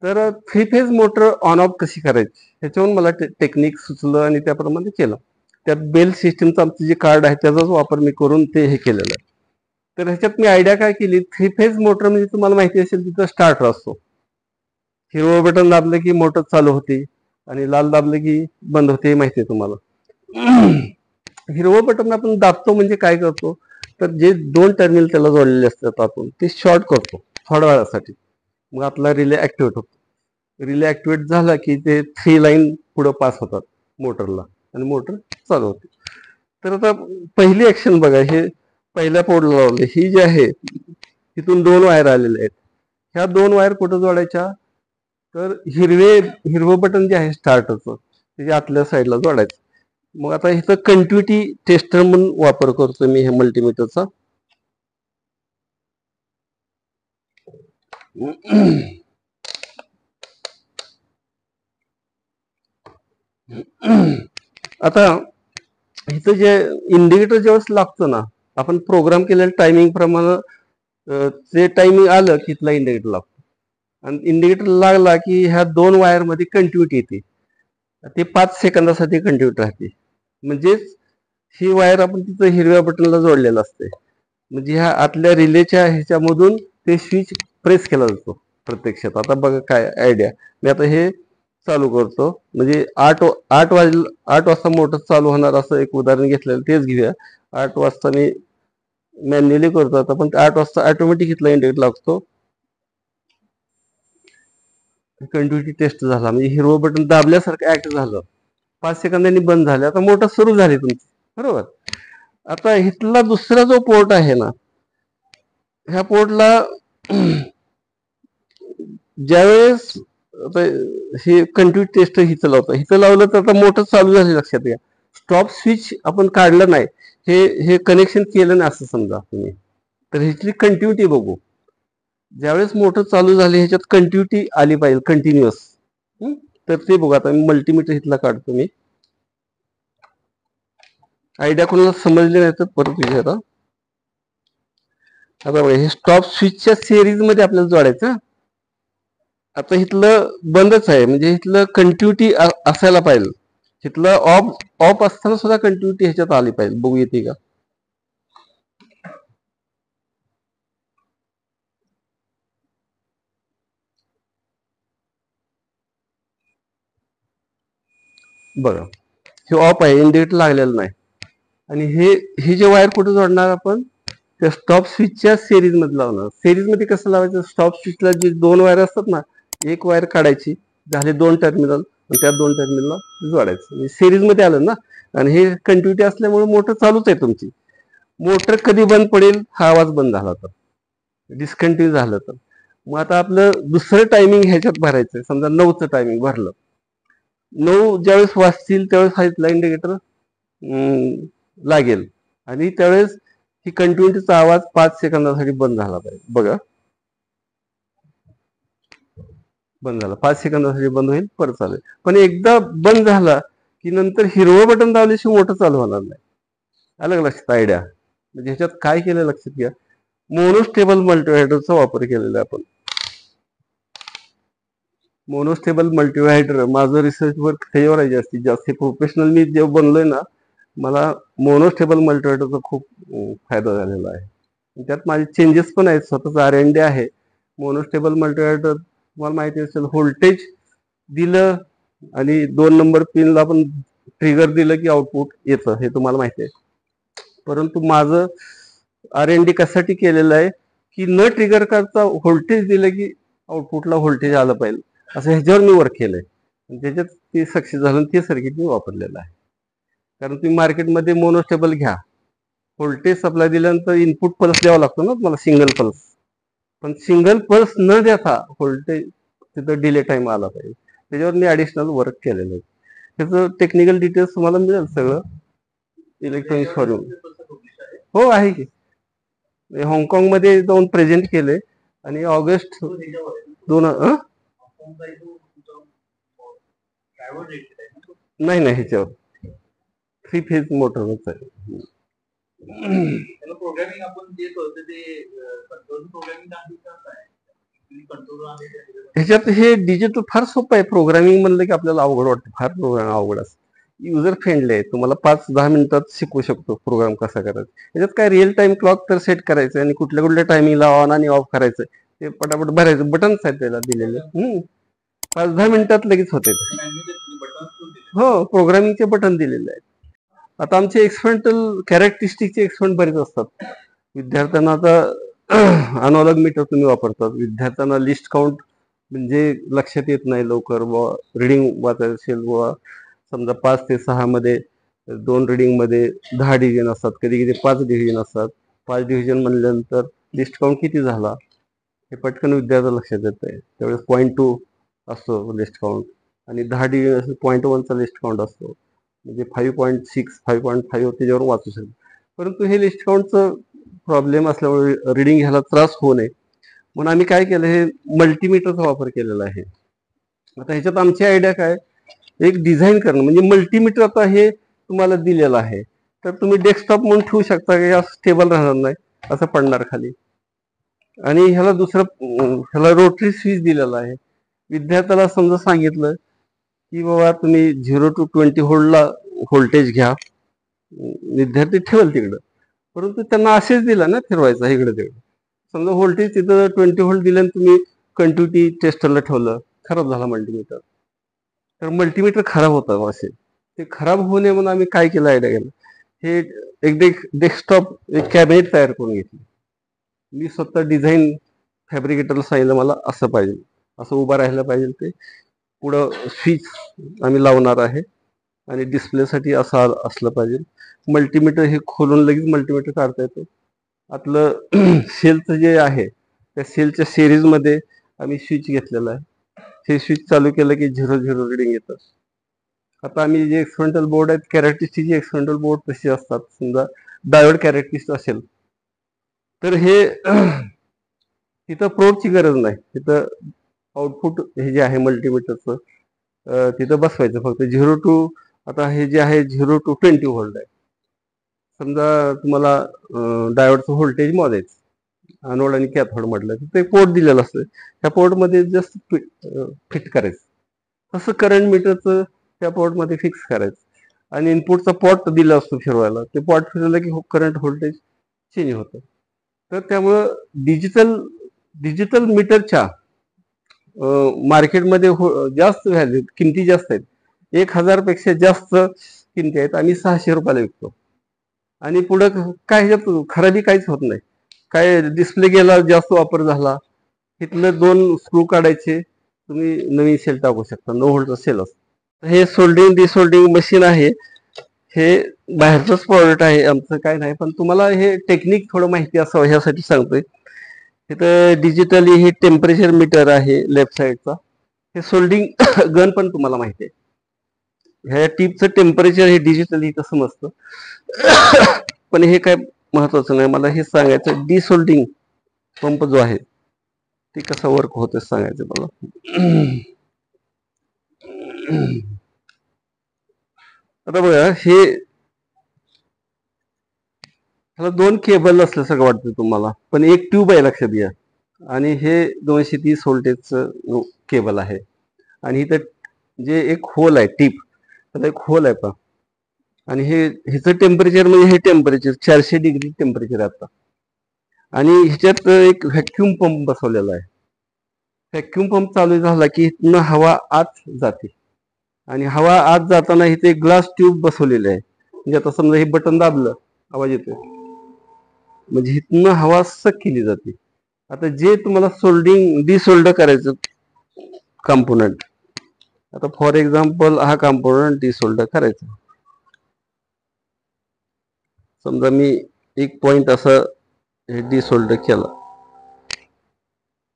तर 3 फेज मोटर ऑन ऑफ कशी करायची ह्याच्यावरून मला टेक्निक सुचलं आणि त्याप्रमाणे केलं. त्यात बेल सिस्टीमचं आमचं जे कार्ड आहे त्याचाच वापर मी करून ते हे केलेलं आहे. तर ह्याच्यात मी आयडिया काय केली, 3 फेज मोटर म्हणजे तुम्हाला माहिती असेल तिथं स्टार्टर असतो, हिरवं बटन दाबलं की मोटर चालू होते आणि लाल दाबलं की बंद होते, माहिती आहे तुम्हाला. हिरवं बटन आपण दाबतो म्हणजे काय करतो, तर जे 2 टर्मिनल त्याला जोडलेले असतात आपण ते शॉर्ट करतो थोड्या वेळासाठी, मग आपला रिले ऍक्टिव्हेट होतो. रिले ऍक्टिव्हेट झाला की ते 3 लाईन पुढे पास होतात मोटरला आणि मोटर चालू होते. तर आता पहिली ऍक्शन बघा, हे पहिल्या पोर्टला लावले, ही जी आहे तिथून 2 वायर आलेल्या आहेत. ह्या 2 वायर कुठं जोडायच्या, तर हिरवं बटन जे आहे स्टार्टरचं त्याच्या आतल्या साईडला जोडायचं. मग आता इथं कंटिन्युटी टेस्टर म्हणून वापर करतो मी हे मल्टीमीटरचा. आता इथं जे इंडिकेटर ज्यावेळेस लागतं ना, आपण प्रोग्राम केलेल्या टायमिंग प्रमाणे ते टायमिंग आलं की इथला इंडिकेटर लागतो आणि इंडिकेटर लागला की ह्या 2 वायर मध्ये कंटिन्युटी येते. ते 5 सेकंदासाठी कंटिन्युटी राहते. म्हणजेच ही वायर आपण तिथं हिरव्या बटनला जोडलेलं असते. म्हणजे ह्या आतल्या रिलेच्या ह्याच्यामधून ते स्विच प्रेस केला जातो प्रत्यक्षात. आता बघा काय आयडिया. मी आता हे चालू करतो. म्हणजे 8 वाजता मोटर चालू होणार असं एक उदाहरण घेतलेलं, तेच घेऊया. 8 वाजता मी मॅन्युअली करतो आता, पण 8 वाजता ऑटोमॅटिक इथला इंडिकेटर लागतो. कंटिन्युटी टेस्ट झाला, म्हणजे हिरवं बटन दाबल्यासारखं ऍक्ट झालं. 5 सेकंदांनी बंद झाले. आता मोटर सुरू झाली तुमची, बरोबर. आता इथला दुसरा जो पोर्ट आहे ना, ह्या पोर्टला ज्यावेळेस हे कंटिन्युटी टेस्ट हिथं लावलं तर आता मोटर चालू झाली. लक्षात घ्या, स्टॉप स्विच आपण काढलं नाही, हे कनेक्शन केलं नाही असं समजा तुम्ही. तर ह्याची कंटिन्युटी बघू. ज्यावेळेस मोटर चालू झाली ह्याच्यात कंटिन्युटी आली पाहिजे, कंटिन्युअस. तर ते बघू. आता मी मल्टीमीटर इथला काढतो. मी आयडिया कोणाला समजली नाही तर परत विचारा. आता बघा, हे स्टॉप स्विचच्या सिरीज मध्ये आपल्याला जोडायचं. आता इथलं बंदच आहे, म्हणजे इथलं कंटिन्युटी असायला पाहिजे. इथलं ऑफ असताना सुद्धा कंटिन्युटी ह्याच्यात आली पाहिजे. बघू येते का. बघा, हे ऑफ आहे, इंडिकेटर लागलेलं नाही. आणि हे जे वायर कुठे जोडणार आपण, त्या स्टॉप स्विचच्या सिरीज मध्ये लावणार. सिरीज मध्ये कसं लावायचं, स्टॉप स्विचला जे 2 वायर असतात ना, एक वायर काढायची, झाले 2 टर्मिनल, त्या 2 टर्मिनलला जोडायचं. सिरीज मध्ये आलं ना, आणि हे कंटिन्युटी असल्यामुळे मोटर चालूच आहे तुमची. मोटर कधी बंद पडेल, हा आवाज बंद झाला तर, डिस्कंटिन्यू झालं तर. मग आता आपलं दुसरं टायमिंग ह्याच्यात भरायचं. समजा 9चं टायमिंग भरलं, 9 ज्यावेळेस वाजतील त्यावेळेस हा इथला इंडिकेटर लागेल, आणि त्यावेळेस ही कंटिन्युटीचा आवाज 5 सेकंदासाठी बंद झाला पाहिजे. बघा, बंद झाला. 5 सेकंदासाठी बंद होईल, परत चालेल. पण एकदा बंद झाला की नंतर हिरवं बटन दाबल्याशिवाय मोटर चालू होणार नाही. अलग लक्षात आयडिया. म्हणजे ह्याच्यात काय केलं लक्षात घ्या, मोनोस्टेबल मल्टीव्हायडरचा वापर केलेला आहे आपण. मोनोस्टेबल मल्टीव्हायडर, माझं रिसर्च वर्क त्याच्यावर आहे जास्तीत जास्त. प्रोफेशनल मी जे बनलोय ना, मला मोनोस्टेबल मल्टीव्हायडरचा खूप फायदा झालेला आहे. त्यात माझे चेंजेस पण आहेत, स्वतःच R&D आहे. मोनोस्टेबल मल्टीव्हायडर तुम्हाला माहिती असेल, व्होल्टेज दिलं आणि 2 नंबर पिनला आपण ट्रिगर दिलं की आउटपुट येतं, हे तुम्हाला माहिती आहे. परंतु माझं R&D कशासाठी केलेलं आहे की न ट्रिगर करता व्होल्टेज दिलं की आउटपुटला व्होल्टेज आलं पाहिजे, असं ह्याच्यावर मी वर्क केलंय. त्याच्यात ते सक्सेस झालं, ते सर्किट मी वापरलेलं आहे. कारण तुम्ही मार्केटमध्ये मोनोस्टेबल घ्या, व्होल्टेज सप्लाय दिल्यानंतर इनपुट पल्स द्यावा लागतो ना तुम्हाला, सिंगल पल्स. पण सिंगल पल्स न देता व्होल्टेज तिथं डिले टाइम आला पाहिजे. त्याच्यावर मी ऍडिशनल वर्क केलेलं आहे. त्याचं टेक्निकल डिटेल्स तुम्हाला मिळेल सगळं इलेक्ट्रॉनिक्स फॉर्म. हो, आहे की. हाँगकाँग मध्ये जाऊन प्रेझेंट केले आणि ऑगस्ट 2 नाही ह्याच्यावर 3 फेज मोटरवरच आहे. प्रोग्रामिंग आपण जे करतो ते कंट्रोल प्रोग्रामिंग ह्याच्यात हे डिजिटल फार सोपं आहे. प्रोग्रामिंग म्हणलं की आपल्याला अवघड वाटतं, फार प्रोग्राम अवघड असतं. युजर फ्रेंडली आहे, तुम्हाला 5-10 मिनिटात शिकवू शकतो प्रोग्राम कसा करायचा. याच्यात काय रिअल टाइम क्लॉक तर सेट करायचं आणि कुठल्या कुठल्या टायमिंगला ऑन आणि ऑफ करायचं, ते पटापट भरायचं. बटन्स आहेत त्याला दिलेले, 5-10 मिनिटात लगेच होते. हो, प्रोग्रामिंगचे बटन दिलेले आहेत. आता आमचे एक्सपेरिमेंटल कॅरेक्टरिस्टिकचे एक्सपेरिमेंट बरेच असतात. विद्यार्थ्यांना आता अनॉलॉग मीटर तुम्ही वापरतात, विद्यार्थ्यांना लिस्ट काउंट म्हणजे लक्षात येत नाही लवकर, रिडिंग वाचायचं असेल, समजा 5 ते 6 मध्ये 2 रिडिंग मध्ये 10 डिव्हिजन असतात, कधी कधी 5 डिव्हिजन असतात. 5 डिव्हिजन म्हणल्यानंतर लिस्ट काउंट किती झाला हे पटकन विद्यार्थ्याला लक्षात येत आहे. त्यावेळेस 0.2 असतो लिस्ट काउंट, आणि 10 डिव्हिजन असेल 0.1चा लिस्ट काउंट असतो. म्हणजे 5.6, 5.5 त्याच्यावर वाचू शकतो. परंतु हे लिस्ट काउंटचं प्रॉब्लेम असल्यामुळे रिडिंग घ्यायला त्रास होऊ नये म्हणून आम्ही काय केलं, हे मल्टीमीटरचा वापर केलेला आहे. आता ह्याच्यात आमची आयडिया काय, एक डिझाईन करणं. म्हणजे मल्टीमीटर आता हे तुम्हाला दिलेलं आहे, तर तुम्ही डेस्कटॉप म्हणून ठेवू शकता, की स्टेबल राहणार नाही, असं पडणार खाली. आणि ह्याला ह्याला रोटरी स्विच दिलेला आहे. विद्यार्थ्याला समजा सांगितलं की बाबा तुम्ही 0 to 20 व्होल्टला व्होल्टेज घ्या, विद्यार्थी ठेवल तिकडं, परंतु त्यांना असेच दिला ना फिरवायचा इकडे तिकडे. समजा व्होल्टेज तिथं 20 व्होल्ट दिलं आणि तुम्ही कंटिन्युटी टेस्टरला ठेवलं, खराब झाला मल्टीमीटर. तर मल्टीमीटर खराब होतं असे. ते खराब होऊ नये म्हणून आम्ही काय केलं, आयडिया केलं, हे एक डेस्कटॉप एक कॅबिनेट तयार करून घेतली. मी स्वतः डिझाईन फॅब्रिकेटरला सांगितलं मला असं पाहिजे, असं उभं राहायला पाहिजे. ते पुढं स्विच आम्ही लावणार आहे आणि डिस्प्लेसाठी असं असलं पाहिजे. मल्टीमीटर हे खोलून लगेच मल्टीमीटर काढता येतं. आपलं सेलचं जे आहे त्या सेलच्या सिरीजमध्ये आम्ही स्विच घेतलेला आहे. हे स्विच चालू केलं की 0 रिडिंग येतं. आता आम्ही जे एक्सपेरिमेंटल बोर्ड आहेत, कॅरेक्टरिस्टिक जे एक्सपेरिमेंटल बोर्ड तसे असतात. समजा डायोड कॅरेक्टरिस्टिक असेल तर हे तिथं प्रोबची गरज नाही, तिथं आउटपुट हे जे आहे मल्टीमीटरचं तिथं बसवायचं फक्त 0 to, आता हे जे आहे 0 to 20 व्होल्ट आहे. समजा तुम्हाला डायोडचं व्होल्टेज मोजायचं, अनोड आणि कॅथोड म्हटलं तर ते पोर्ट दिलेलं असतं, त्या पोर्टमध्ये जस्ट फिट करायचं. तसं करंट मीटरचं त्या पोर्टमध्ये फिक्स करायचं आणि इनपुटचा पॉट दिला असतो फिरवायला. ते पॉट फिरवलं की करंट व्होल्टेज चेंज होतं. तर त्यामुळं डिजिटल मीटरच्या मार्केटमध्ये जास्त व्हॅल्यू, किमती जास्त आहेत. 1000 पेक्षा जास्त किमती आहेत. आम्ही 600 रुपयाला विकतो. आणि पुढं काय ह्याच्यात खराबी काहीच होत नाही. काय डिस्प्ले गेला, जास्त वापर झाला, इथलं 2 स्क्रू काढायचे, तुम्ही नवीन सेल टाकू शकता. 9 व्होल्टचा सेल असतो. हे सोल्डिंग डिसोल्डिंग मशीन आहे, हे बाहेरचंच प्रॉडक्ट आहे, आमचं काय नाही. पण तुम्हाला हे टेक्निक थोडं माहिती असावं ह्यासाठी सांगतोय. तिथं डिजिटली हे टेम्परेचर मीटर आहे लेफ्ट साईडचा. हे सोल्डिंग गन पण तुम्हाला माहिती आहे. ह्या टीपचं टेम्परेचर हे डिजिटली इथं समजतं. पण हे काय महत्वाचं नाही, मला हे सांगायचं डिसोल्डिंग पंप जो आहे ते कसा वर्क होतं सांगायचं मला. आता बघा, ह्याला 2 केबल असल्यासारखं वाटतं तुम्हाला, पण एक ट्यूब आहे लक्षात घ्या. आणि हे 230 व्होल्टेजचं केबल आहे. आणि इथं जे एक होल आहे टीप, त्याला एक होल आहे पहा. आणि ह्याचं टेम्परेचर म्हणजे हे टेम्परेचर 400 डिग्री टेम्परेचर आहे आता. आणि ह्याच्यात एक व्हॅक्युम पंप बसवलेला आहे. व्हॅक्युम पंप चालू झाला की इथनं हवा आत जाते. आणि हवा आत जाताना इथे एक ग्लास ट्यूब बसवलेली आहे. म्हणजे आता समजा हे बटन दाबलं, आवाज येतोय, म्हणजे इथनं हवा सक केली जाते. आता जे तुम्हाला डिसोल्डर करायचं कॉम्पोनंट, आता फॉर एक्झाम्पल हा कॉम्पोनंट डिसोल्डर करायचा. समजा मी एक पॉइंट असं हे डिसोल्डर केला,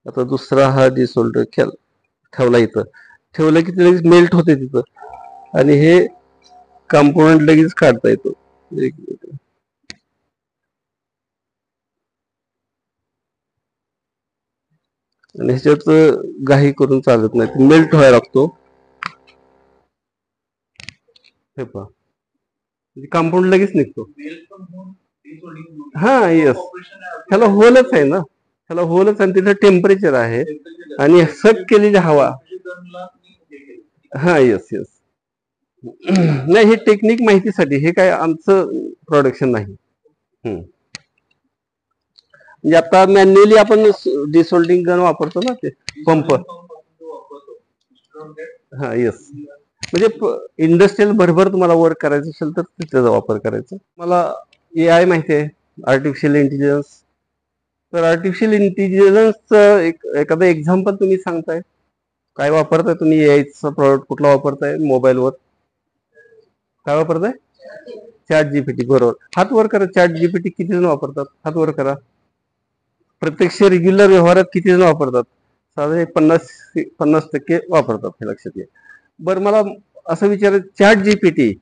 आता दुसरा हा डिसोल्डर केला, ठेवला इथं, ठेवलं की ते लगेच मेल्ट होते तिथं. आणि हे कॉम्पोनंट लगेच काढता येतो. एक मिनिट, आणि ह्याच्यात घाई करून चालत नाही, मेल्ट व्हायला लागतो. हे पहा, कंपाऊंड लगेच निघतो. हा येस, ह्याला होलच आहे ना, ह्याला होलच, आणि तिथं टेम्परेचर आहे आणि सक केलेली हवा. हा येस येस. नाही, हे टेक्निक माहितीसाठी, हे काय आमचं प्रोडक्शन नाही. म्हणजे आता मॅन्युअली आपण डिसोल्डिंग गन वापरतो ना, ते पंप. हा येस, म्हणजे इंडस्ट्रियल भरभर तुम्हाला वर्क करायचं असेल तर त्याचा वापर करायचा. मला AI माहिती आहे, आर्टिफिशियल इंटेलिजन्स. तर आर्टिफिशियल इंटेलिजन्सचं एखादं एक्झाम्पल तुम्ही सांगताय, काय वापरताय तुम्ही AIचा प्रॉडक्ट कुठला वापरताय मोबाईलवर? काय वापरताय? ChatGPT. बरोबर, हात वर करा. ChatGPT किती जण वापरतात? हात वर करा. प्रत्यक्ष रेग्युलर व्यवहारात किती जण वापरतात? साधारण 50% वापरतात, हे लक्षात घ्या. बरं, मला असं विचारायचं, ChatGPT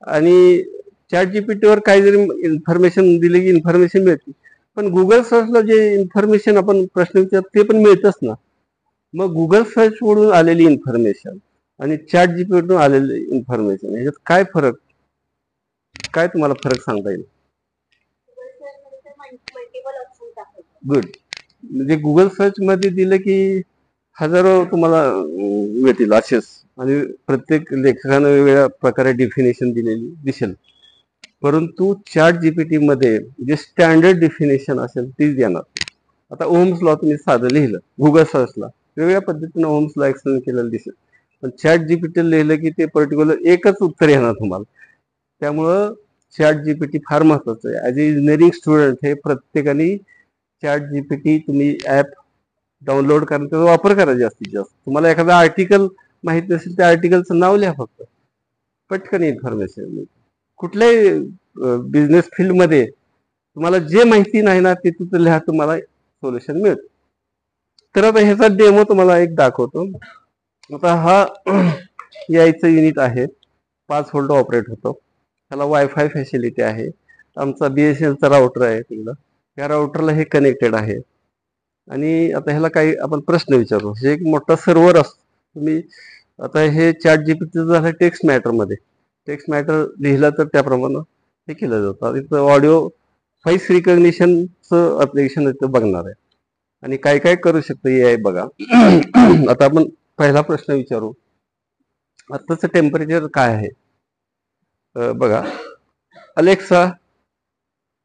आणि ChatGPT वर काही जरी इन्फॉर्मेशन दिली की इन्फॉर्मेशन मिळते, पण गुगल सर्चला जे इन्फॉर्मेशन आपण प्रश्न विचार ते पण मिळतच ना. मग गुगल सर्च वरून आलेली इन्फॉर्मेशन आणि चॅट जीपीटीवरून आलेली इन्फॉर्मेशन ह्याच्यात काय फरक, काय तुम्हाला फरक सांगता येईल? मल्टिपल ऑप्शन दाखवतो. गुड. म्हणजे गुगल सर्च मध्ये दिलं की हजारो तुम्हाला मिळतील असेच, आणि प्रत्येक लेखकानं वेगवेगळ्या प्रकारे डेफिनेशन दिलेली दिसेल. परंतु चॅट जीपीटी मध्ये जे स्टँडर्ड डेफिनेशन असेल तीच देणार. आता ओम्स लॉ तुम्ही साधं लिहिलं गुगल सर्चला, वेगवेगळ्या पद्धतीनं ओम्स लॉ एक्सप्लेन केलेलं दिसेल, पण चॅट जीपीटी लिहिलं की ते पर्टिक्युलर एकच उत्तर येणार तुम्हाला. त्यामुळं चॅट जीपीटी फार महत्वाचं आहे. ॲज ए इंजिनिअरिंग स्टुडंट हे प्रत्येकाने चॅट जीपीटी तुम्ही ॲप डाउनलोड करा, त्याचा वापर करा जास्तीत जास्त. तुम्हाला एखादा आर्टिकल माहित नसेल त्या आर्टिकलचं नाव लिहा फक्त, पटकन इन्फॉर्मेशन मिळते. कुठल्याही बिझनेस फील्डमध्ये तुम्हाला जे माहिती नाही ना ते तिथं लिहा, तुम्हाला सोल्युशन मिळतं. तर आता ह्याचा डेमो तुम्हाला एक दाखवतो. आता हा यायचं युनिट आहे, 5 व्होल्ट ऑपरेट होतो. त्याला वायफाय फॅसिलिटी आहे. आमचा BSNLचा राउटर आहे तिकडं, या राउटरला हे कनेक्टेड आहे. आणि आता ह्याला काही आपण प्रश्न विचारू. हे एक मोठा सर्व्हर असतो. तुम्ही आता हे चॅट जीपीटी झालं टेक्स्ट मॅटरमध्ये, टेक्स्ट मॅटर लिहिलं तर त्याप्रमाणे हे केलं जातं. इथं ऑडिओ फेस रिकग्निशनचं ॲप्लिकेशन इथं बघणार आहे आणि काय काय करू शकतं AI बघा. आता आपण पहिला प्रश्न विचारू, आत्ताचं टेम्परेचर काय आहे बघा. Alexa,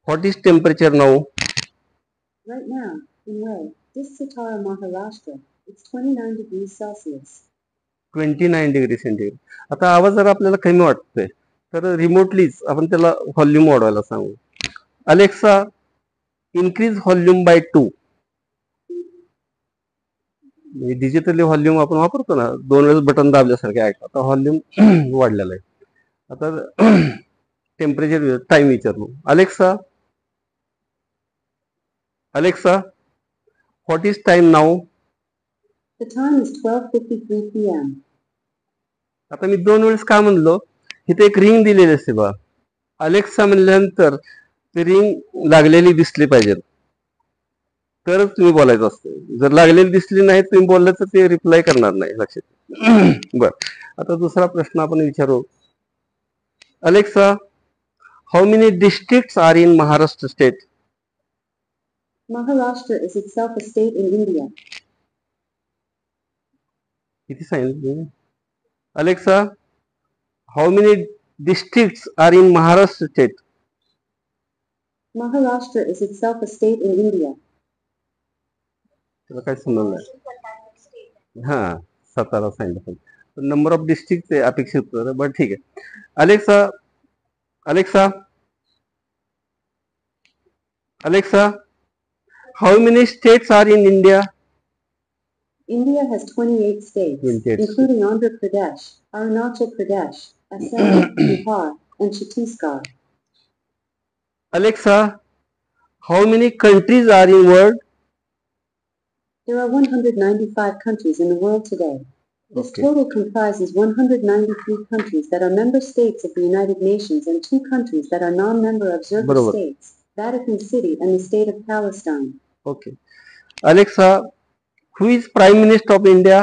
what is temperature now? Right now, in Leh, this Satara, Maharashtra, it's 29 degrees Celsius. 29 degree centigrade. आता आवाज जर आपल्याला कमी वाटतोय तर रिमोटलीच आपण त्याला व्हॉल्यूम वाढवायला सांगू. Alexa, increase volume by 2. Digitally volume आपण वापरतो ना, 2 वेळेस बटन दाबल्यासारखे ऐकतो. आता व्हॉल्यूम वाढलेला आहे. आता टेम्परेचर टाइम विचारलो. Alexa, what is time now? The time is 12:53 p.m. आता मी 2 वेळेस का म्हणलो, इथे एक रिंग दिलेली असते बा. अलेक्सा म्हणल्यानंतर ते रिंग लागलेली दिसली पाहिजे तरच तुम्ही बोलायचं असतं. जर लागलेली दिसली नाही तुम्ही बोललं तर ते रिप्लाय करणार नाही, लक्षात. बर, आता दुसरा प्रश्न आपण विचारू. Alexa, how many districts are in Maharashtra state? Maharashtra is itself a state in India. किती सांगितलं? Alexa, how many districts are in Maharashtra state? Maharashtra is itself a state in India. त्याला काय समजलं नाही. हा, सातारा सांगितलं. नंबर ऑफ डिस्ट्रिक्ट अपेक्षित होतं, बट ठीक आहे. Alexa, how many states are in India? India has 28 states, 28 including Andhra Pradesh, Arunachal Pradesh, Assam, Bihar, and Chhattisgarh. Alexa, how many countries are in world? There are 195 countries in the world today. This Okay. total comprises 193 countries that are member states of the United Nations and 2 countries that are non-member observer Barabar. states, Vatican City and the state of Palestine. Okay. Alexa, who is Prime Minister of India?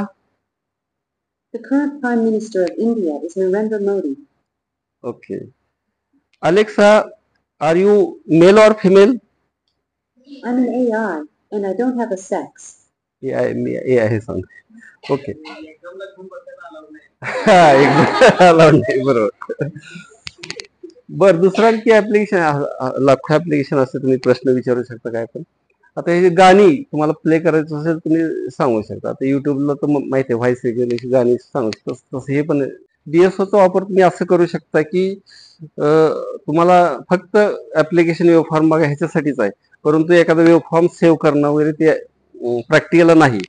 The current Prime Minister of India is Narendra Modi. Okay. Alexa, are you male or female? I'm an AI and I don't have a sex. AI हे सांग. Okay. Allowed नाही, बरोबर. बर, दुसरा आणखी application, लाखो application असते, तुम्ही प्रश्न विचारू शकता काय पण. आता हे गाणी तुम्हाला प्ले करायचं असेल तुम्ही सांगू शकता. आता युट्यूबला तर माहिती आहे व्हॉइस रेकग्निशन गाणी सांगू शकता. तसं हे पण DSOचा वापर तुम्ही असं करू शकता की तुम्हाला फक्त ऍप्लिकेशन वेब फॉर्म बघा ह्याच्यासाठीच आहे, परंतु एखादा वेब फॉर्म सेव्ह करणं वगैरे ते प्रॅक्टिकल नाही.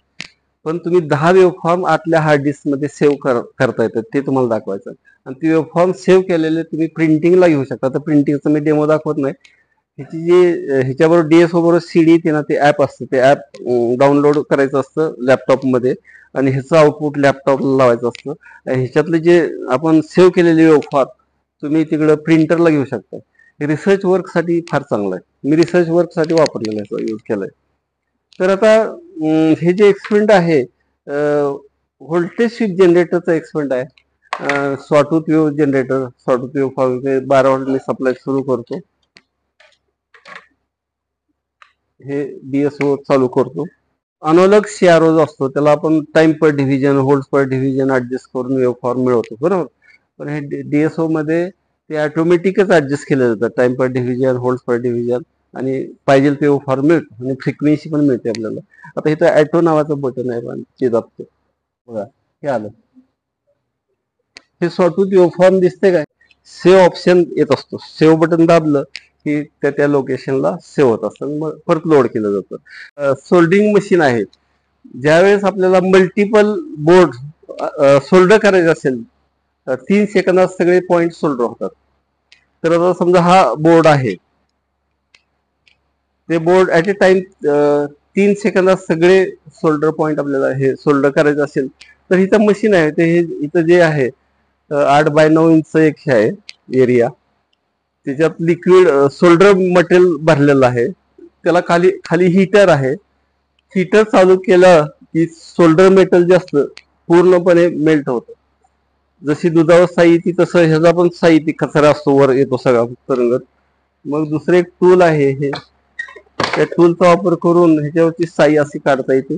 पण तुम्ही 10 वेब फॉर्म आतल्या हार्ड डिस्क मध्ये सेव्ह करता येतात, ते तुम्हाला दाखवायचं. आणि ते वेब फॉर्म सेव्ह केलेले तुम्ही प्रिंटिंगला घेऊ शकता. तर प्रिंटिंगचं मी डेमो दाखवत नाही. ह्याची जी ह्याच्याबरोबर DSO बरोबर CD येते ना, ते ऍप असतं, ते ऍप डाउनलोड करायचं असतं लॅपटॉपमध्ये आणि ह्याचं आउटपुट लॅपटॉपला लावायचं असतं. ह्याच्यातले जे आपण सेव्ह केलेले वेब फॉर्म तुम्ही तिकडं प्रिंटरला घेऊ शकता. हे रिसर्च वर्कसाठी फार चांगलं आहे. मी रिसर्च वर्कसाठी वापरलेलं आहे, यूज केलाय. तर आता हे जे एक्सपेरिमेंट आहे व्होल्टेज शिफ्ट जनरेटरचा एक्सपेरिमेंट आहे. Sawtooth wave generator, sawtooth wave 12 volt मी सप्लाय सुरू करतो. हे डीएसओ चालू करतो. अनोलॉग सीआरओ जो असतो त्याला आपण टाइम पर डिव्हिजन, होल्ड पर डिव्हिजन ऍडजस्ट करून वेव्ह फॉर्म मिळवतो, बरोबर. पण हे डीएसओ मध्ये ते ऑटोमॅटिकच ऍडजस्ट केलं जातं, टाइम पर डिव्हिजन, होल्ड पर डिव्हिजन, आणि पाहिजे ते वेव्ह फॉर्म मिळतो आणि फ्रिक्वेन्सी पण मिळते आपल्याला. आता इथं ॲटो नावाचं बटन आहे, पण ते दाबतो बघा, हे आलं. हे सॉटूथ वेव्ह फॉर्म दिसते काय, सेव्ह ऑप्शन येत असतो. सेव्ह बटन दाबलं की त्या लोकेशनला सेव्ह होत असतं, मग परत लोड केलं जातं. सोल्डिंग मशीन आहे. ज्यावेळेस आपल्याला मल्टिपल बोर्ड सोल्डर करायचे असेल 3 सेकंदात सगळे पॉइंट सोल्डर होतात. तर आता समजा हा बोर्ड आहे, ते बोर्ड ऍट ए टाइम 3 सेकंदात सगळे सोल्डर पॉइंट आपल्याला हे सोल्डर करायचं असेल तर इथं मशीन आहे. ते इथं जे आहे 8 बाय 9 इंच एक हे आहे एरिया, त्याच्यात लिक्विड सोल्डर मटेरियल भरलेलं आहे. त्याला खाली हीटर आहे. हीटर चालू केलं की सोल्डर मेटल जे असतं पूर्णपणे मेल्ट होतं. जशी दुधावर साई येते तसं ह्याचा पण साई ती कचरा असतो, वर येतो सगळा तरंगत. मग दुसरं एक टूल आहे, हे त्या टूलचा वापर करून ह्याच्यावरची साई अशी काढता येते.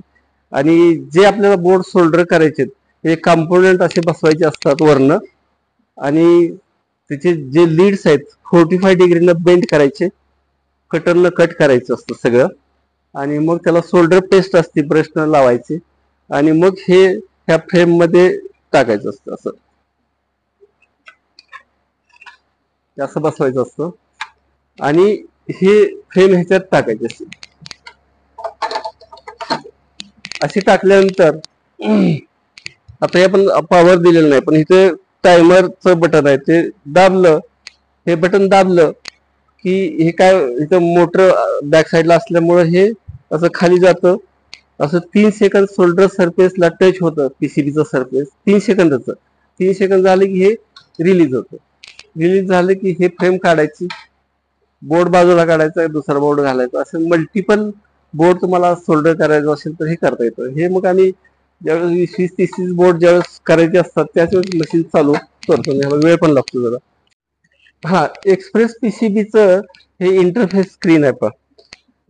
आणि जे आपल्याला बोर्ड सोल्डर करायचे हे कंपोनेंट असे बसवायचे असतात वरनं, आणि त्याचे जे लीड्स आहेत 45 डिग्रीनं बेंड करायचे, कटरनं कट करायचं असतं सगळं, आणि मग त्याला सोल्डर पेस्ट असते ब्रशनं लावायची, आणि मग हे ह्या फ्रेम मध्ये टाकायचं असतं. असं बसवायचं असतं आणि हे फ्रेम ह्याच्यात टाकायचे असते. अशी टाकल्यानंतर आता हे आपण पॉवर दिलेलं नाही, पण इथे टायमरचं बटन आहे, ते दाबलं, हे बटन दाबलं की हे काय, इथं मोटर बॅक साईडला असल्यामुळे हे असं खाली जातं. असं 3 सेकंद सोल्डर सरफेसला टच होतं, पीसीबीचं सरफेस 3 सेकंदाचं. 3 सेकंद झाले की हे रिलीज होतं. रिलीज झालं की हे फ्रेम काढायची, बोर्ड बाजूला काढायचा, दुसरा बोर्ड घालायचा. असं मल्टिपल बोर्ड तुम्हाला सोल्डर करायचं असेल तर हे करता येतं. हे मग आम्ही ज्यावेळेस 20-30 बोर्ड ज्यावेळेस करायचे असतात त्याच वेळेस मशीन चालू करतो. ह्याला वेळ पण लागतो जरा. हा, एक्सप्रेस पीसीबीचं हे इंटरफेस स्क्रीन आहे. पण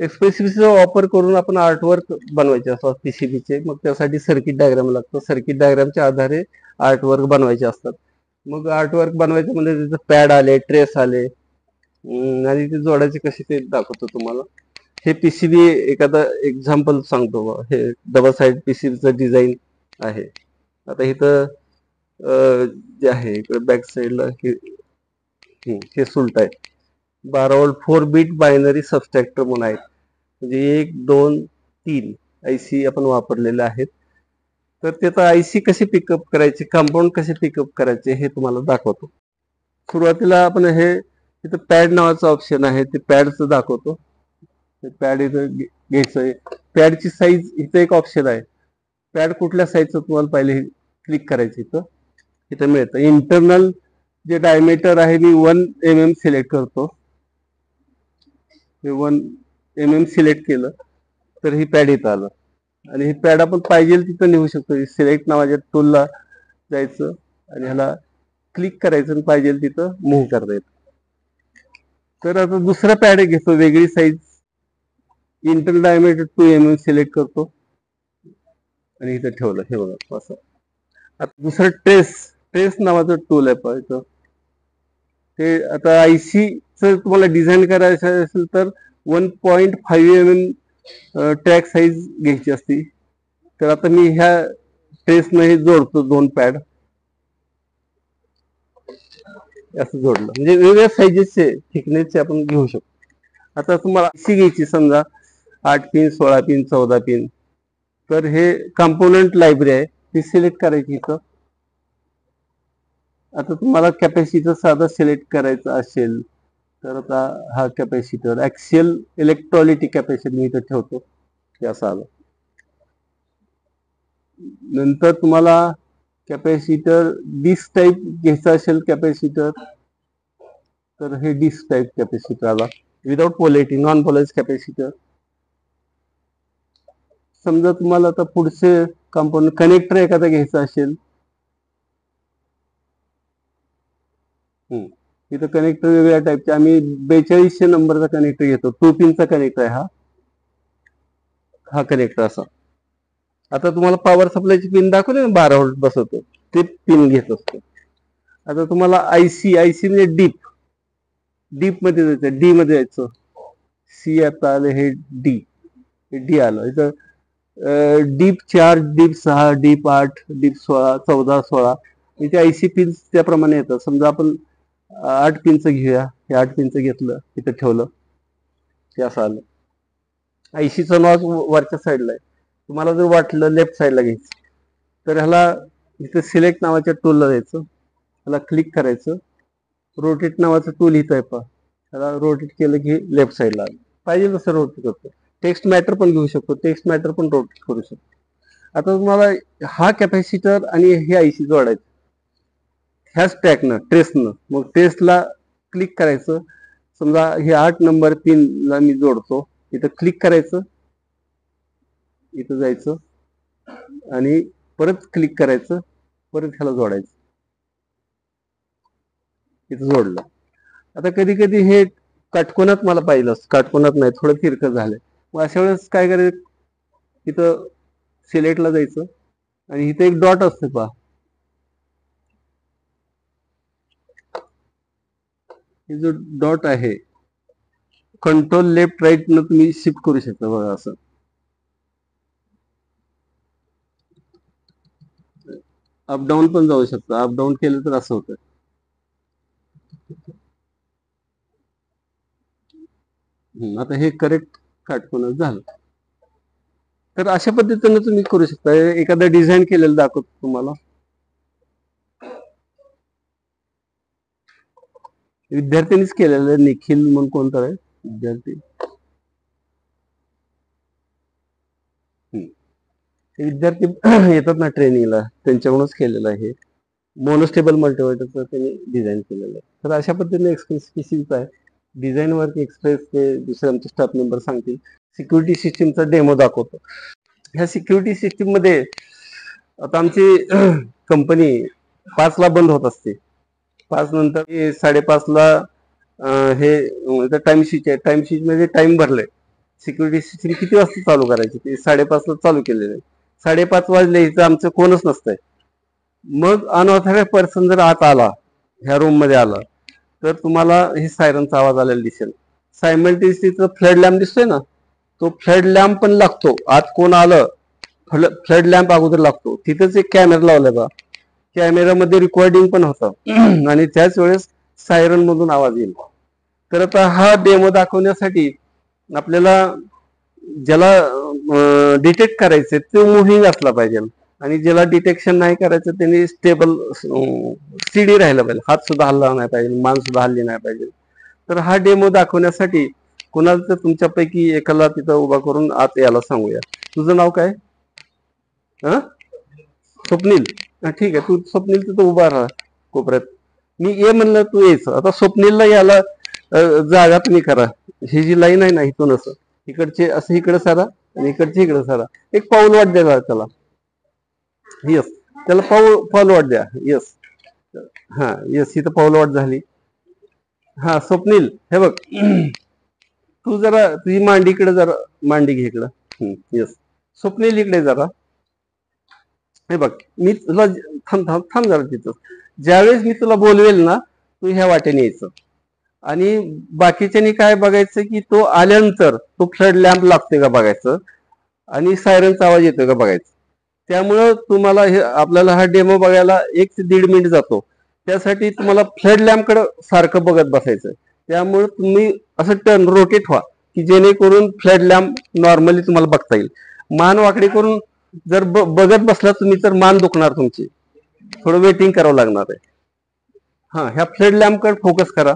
एक्सप्रेस पीसीबीचा वापर करून आपण आर्टवर्क बनवायचे असतात पीसीबीचे. मग त्यासाठी सर्किट डायग्राम लागतो. सर्किट डायग्रामच्या आधारे आर्टवर्क बनवायचे असतात. मग आर्टवर्क बनवायचं म्हणजे त्याचं पॅड आले, ट्रेस आले, आणि ते जोडायचे कसे ते दाखवतो तुम्हाला. हे पीसीबी एखादा एक्झाम्पल सांगतो. हे डबल साइड पीसीबीचं डिझाईन आहे. आता इथं जे आहे इकडे बॅक साईडला हे सुलट आहे. 12 व्होल्ट 4 बिट बायनरी सबस्ट्रॅक्टर म्हणून आहेत. म्हणजे 1, 2, 3 आयसी आपण वापरलेले आहेत. तर त्याचा आयसी कसे पिकअप करायचे, कंपाऊंड कसे पिकअप करायचे हे तुम्हाला दाखवतो. सुरुवातीला आपण हे इथं पॅड नावाचं ऑप्शन आहे, ते पॅडचं दाखवतो. पॅड इथं घ्यायचंय. पॅडची साईज इथं एक ऑप्शन आहे. पॅड कुठल्या साईजचं तुम्हाला पहिले क्लिक करायचं, इथं मिळतं. इंटरनल जे डायमीटर आहे मी 1 mm सिलेक्ट करतो. हे 1 mm सिलेक्ट केलं तर ही पॅड इथं आलं, आणि ही पॅड आपण पाहिजे तिथं नेऊ शकतो. सिलेक्ट नावाच्या टूलला जायचं आणि ह्याला क्लिक करायचं आणि पाहिजे तिथं मूव्ह करता येतं. तर आता दुसरा पॅड घेतो, वेगळी size, internal diameter 2 mm select करतो आणि इथं ठेवलं. हे बघा असं. आता दुसरं ट्रेस नावाचं टूल आहे पाहिजे. ते आता आयसीचं तुम्हाला डिझाईन करायचं असेल तर 1.5 mm ट्रॅक साईज घ्यायची असती. तर आता मी ह्या ट्रेसनं हे जोडतो 2 पॅड, असं जोडलं. म्हणजे वेगवेगळ्या साईजेसचे थिकनेसचे आपण घेऊ शकतो. आता तुम्हाला आयसी घ्यायची समजा 8 पिन, 16 पिन, 14 पिन, तर हे कंपोनंट लायब्ररी आहे, ती सिलेक्ट करायची इथं. आता तुम्हाला कॅपॅसिटर साधा सिलेक्ट करायचा असेल तर आता हा कॅपॅसिटर ऍक्सियल इलेक्ट्रॉलिटिक कॅपॅसिटर मी इथं ठेवतो, हे असं आलं. नंतर तुम्हाला कॅपॅसिटर डिस्क टाईप घ्यायचा असेल कॅपॅसिटर, तर हे डिस्क टाईप कॅपॅसिटर आला without polarity, non polarise capacitor. समजा तुम्हाला आता पुढचे कंपाऊंड कनेक्टर एखादा घ्यायचा असेल, इथं कनेक्टर वेगळ्या टाईपचे, आम्ही 4200 नंबरचा कनेक्टर घेतो, 2 पिनचा कनेक्टर आहे हा कनेक्टर असा. आता तुम्हाला पॉवर सप्लायची पिन दाखवली ना 12 व्होल्ट बसवतो, ते पिन घेत असतो. आता तुम्हाला आयसी म्हणजे डीप मध्ये जायचं, डी मध्ये जायचं. सी आता आलं, हे डी आलं. इथं डीप 4, डीप 6, डीप 8, डीप 16, 14, 16 इथे आयसी पिन त्याप्रमाणे येतात. समजा आपण 8 पिनचं घेऊया, हे 8 पिनचं घेतलं, इथं ठेवलं, ते असं आलं. आयसीचं नाव वरच्या साईडला आहे. तुम्हाला जर वाटलं लेफ्ट साईडला घ्यायचं तर ह्याला इथं सिलेक्ट नावाच्या टूलला जायचं, ह्याला क्लिक करायचं. रोटेट नावाचं टूल इथं आहे पहा, ह्याला रोटेट केलं की लेफ्ट साईडला आलं. पाहिजे तसं रोटेट करतो. टेक्स्ट मॅटर पण घेऊ शकतो, टेक्स्ट मॅटर पण रोटेट करू शकतो. आता तुम्हाला हा कॅपॅसिटर आणि हे आयसी जोडायचं ह्या स्टॅकनं, ट्रेसनं. मग ट्रेसला क्लिक करायचं. समजा हे 8 नंबर पिनला मी जोडतो, इथं क्लिक करायचं, इथं जायचं आणि परत क्लिक करायचं, परत ह्याला जोडायचं. इथं जोडलं. आता कधी कधी हे काटकोनात मला पाहिलं असतं, काटकोनात नाही, थोडं तिरकं झालंय. मग अशा वेळेस काय करायचं, इथं सिलेक्टला जायचं आणि इथं एक डॉट असते पहा, हे जो डॉट आहे कंट्रोल लेफ्ट राईट न तुम्ही शिफ्ट करू शकता बघा. असं अप डाऊन पण जाऊ शकता. अप डाऊन केलं तर असं होतं. आता हे करेक्ट काटकोनात झालं. तर अशा पद्धतीने तुम्ही करू शकता. एखादं डिझाईन केलेलं दाखवतो तुम्हाला. विद्यार्थ्यांनीच केलेलं आहे, निखिल म्हणून कोणता आहे विद्यार्थी, विद्यार्थी येतात ना ट्रेनिंगला, त्यांच्याकडूनच केलेलं आहे. मोनोस्टेबल मल्टीमीटरचं त्यांनी डिझाईन केलेलं आहे. तर अशा पद्धतीने एक्सप्रेस पीसीच आहे. डिझाईन वर्क एक्सप्रेस ते दुसरे आमचे स्टाफ मेंबर सांगतील. सिक्युरिटी सिस्टीमचा डेमो दाखवतो. ह्या सिक्युरिटी सिस्टीम मध्ये आता आमची कंपनी 5 ला बंद होत असते. 5 नंतर 5:30ला हे टाइमशीट आहे. टाइमशीट मध्ये टाइम भरले. सिक्युरिटी सिस्टीम किती वाजता चालू करायची, ते 5:30ला चालू केलेलं आहे. 5:30 वाजले इथं आमचं कोणच नसतंय. मग अनऑथराइज्ड पर्सन जर आत आला, ह्या रूम मध्ये आला, तर तुम्हाला हे सायरनचा आवाज आलेला दिसेल. सायमल्टेनियसली फ्लड लॅम्प दिसतोय ना, तो फ्लड लॅम्प पण लागतो. आत कोण आलं, फ्लड लॅम्प अगोदर लागतो. तिथंच एक कॅमेरा लावलाय बा, कॅमेरामध्ये रेकॉर्डिंग पण होतं आणि त्याच वेळेस सायरन मधून आवाज येईल. तर आता हा डेमो दाखवण्यासाठी आपल्याला ज्याला डिटेक्ट करायचे ते मुव्हिंग असला पाहिजे आणि ज्याला डिटेक्शन नाही करायचं त्यांनी स्टेबल स्टेडी राहिला पाहिजे. हात सुद्धा हल्ला नाही पाहिजे, मान सुद्धा हल्ली नाही पाहिजे. तर हा डेमो दाखवण्यासाठी कोणाला तर तुमच्यापैकी एकाला तिथं उभा करून आत यायला सांगूया. तुझं नाव काय? स्वप्नील. ठीक आहे, तू स्वप्नील तिथं उभा राहा कोपऱ्यात. मी ये म्हणलं तू यायचं. आता स्वप्नीलला याला जागा तुम्ही करा. ही जी लाईन आहे ना, इथून असं इकडचे असं इकडे सारा आणि इकडचे इकडे सारा. एक पाऊल वाट द्या त्याला. यस, त्याला पाऊल वाट द्या. यस, हा यस, इथं पाऊल वाट झाली. हा स्वप्नील, हे बघ, तू जरा तुझी मांडी इकडे, जरा मांडी घे इकडं. यस, स्वप्नील इकडे जरा. हे बघ, मी तुला थांब जरा तिथं. ज्यावेळेस मी तुला बोलवेल ना, तू ह्या वाटेने यायचं आणि बाकीच्यांनी काय बघायचं की तो आल्यानंतर तो फ्लड लॅम्प लागतोय का बघायचं आणि सायरनचा आवाज येतोय का बघायचं. त्यामुळं तुम्हाला हे आपल्याला हा डेमो बघायला 1 ते 1.5 मिनिट जातो. त्यासाठी तुम्हाला फ्लड लॅम्प कडे सारखं बघत बसायचं. त्यामुळे तुम्ही असं टर्न रोटेट व्हा की जेणेकरून फ्लड लॅम्प नॉर्मली तुम्हाला बघता येईल. मान वाकडी करून जर बघत बसला तुम्ही तर मान दुखणार तुमची, थोडं वेटिंग करावं लागणार आहे. हा, ह्या फ्लड लॅम्प कडे फोकस करा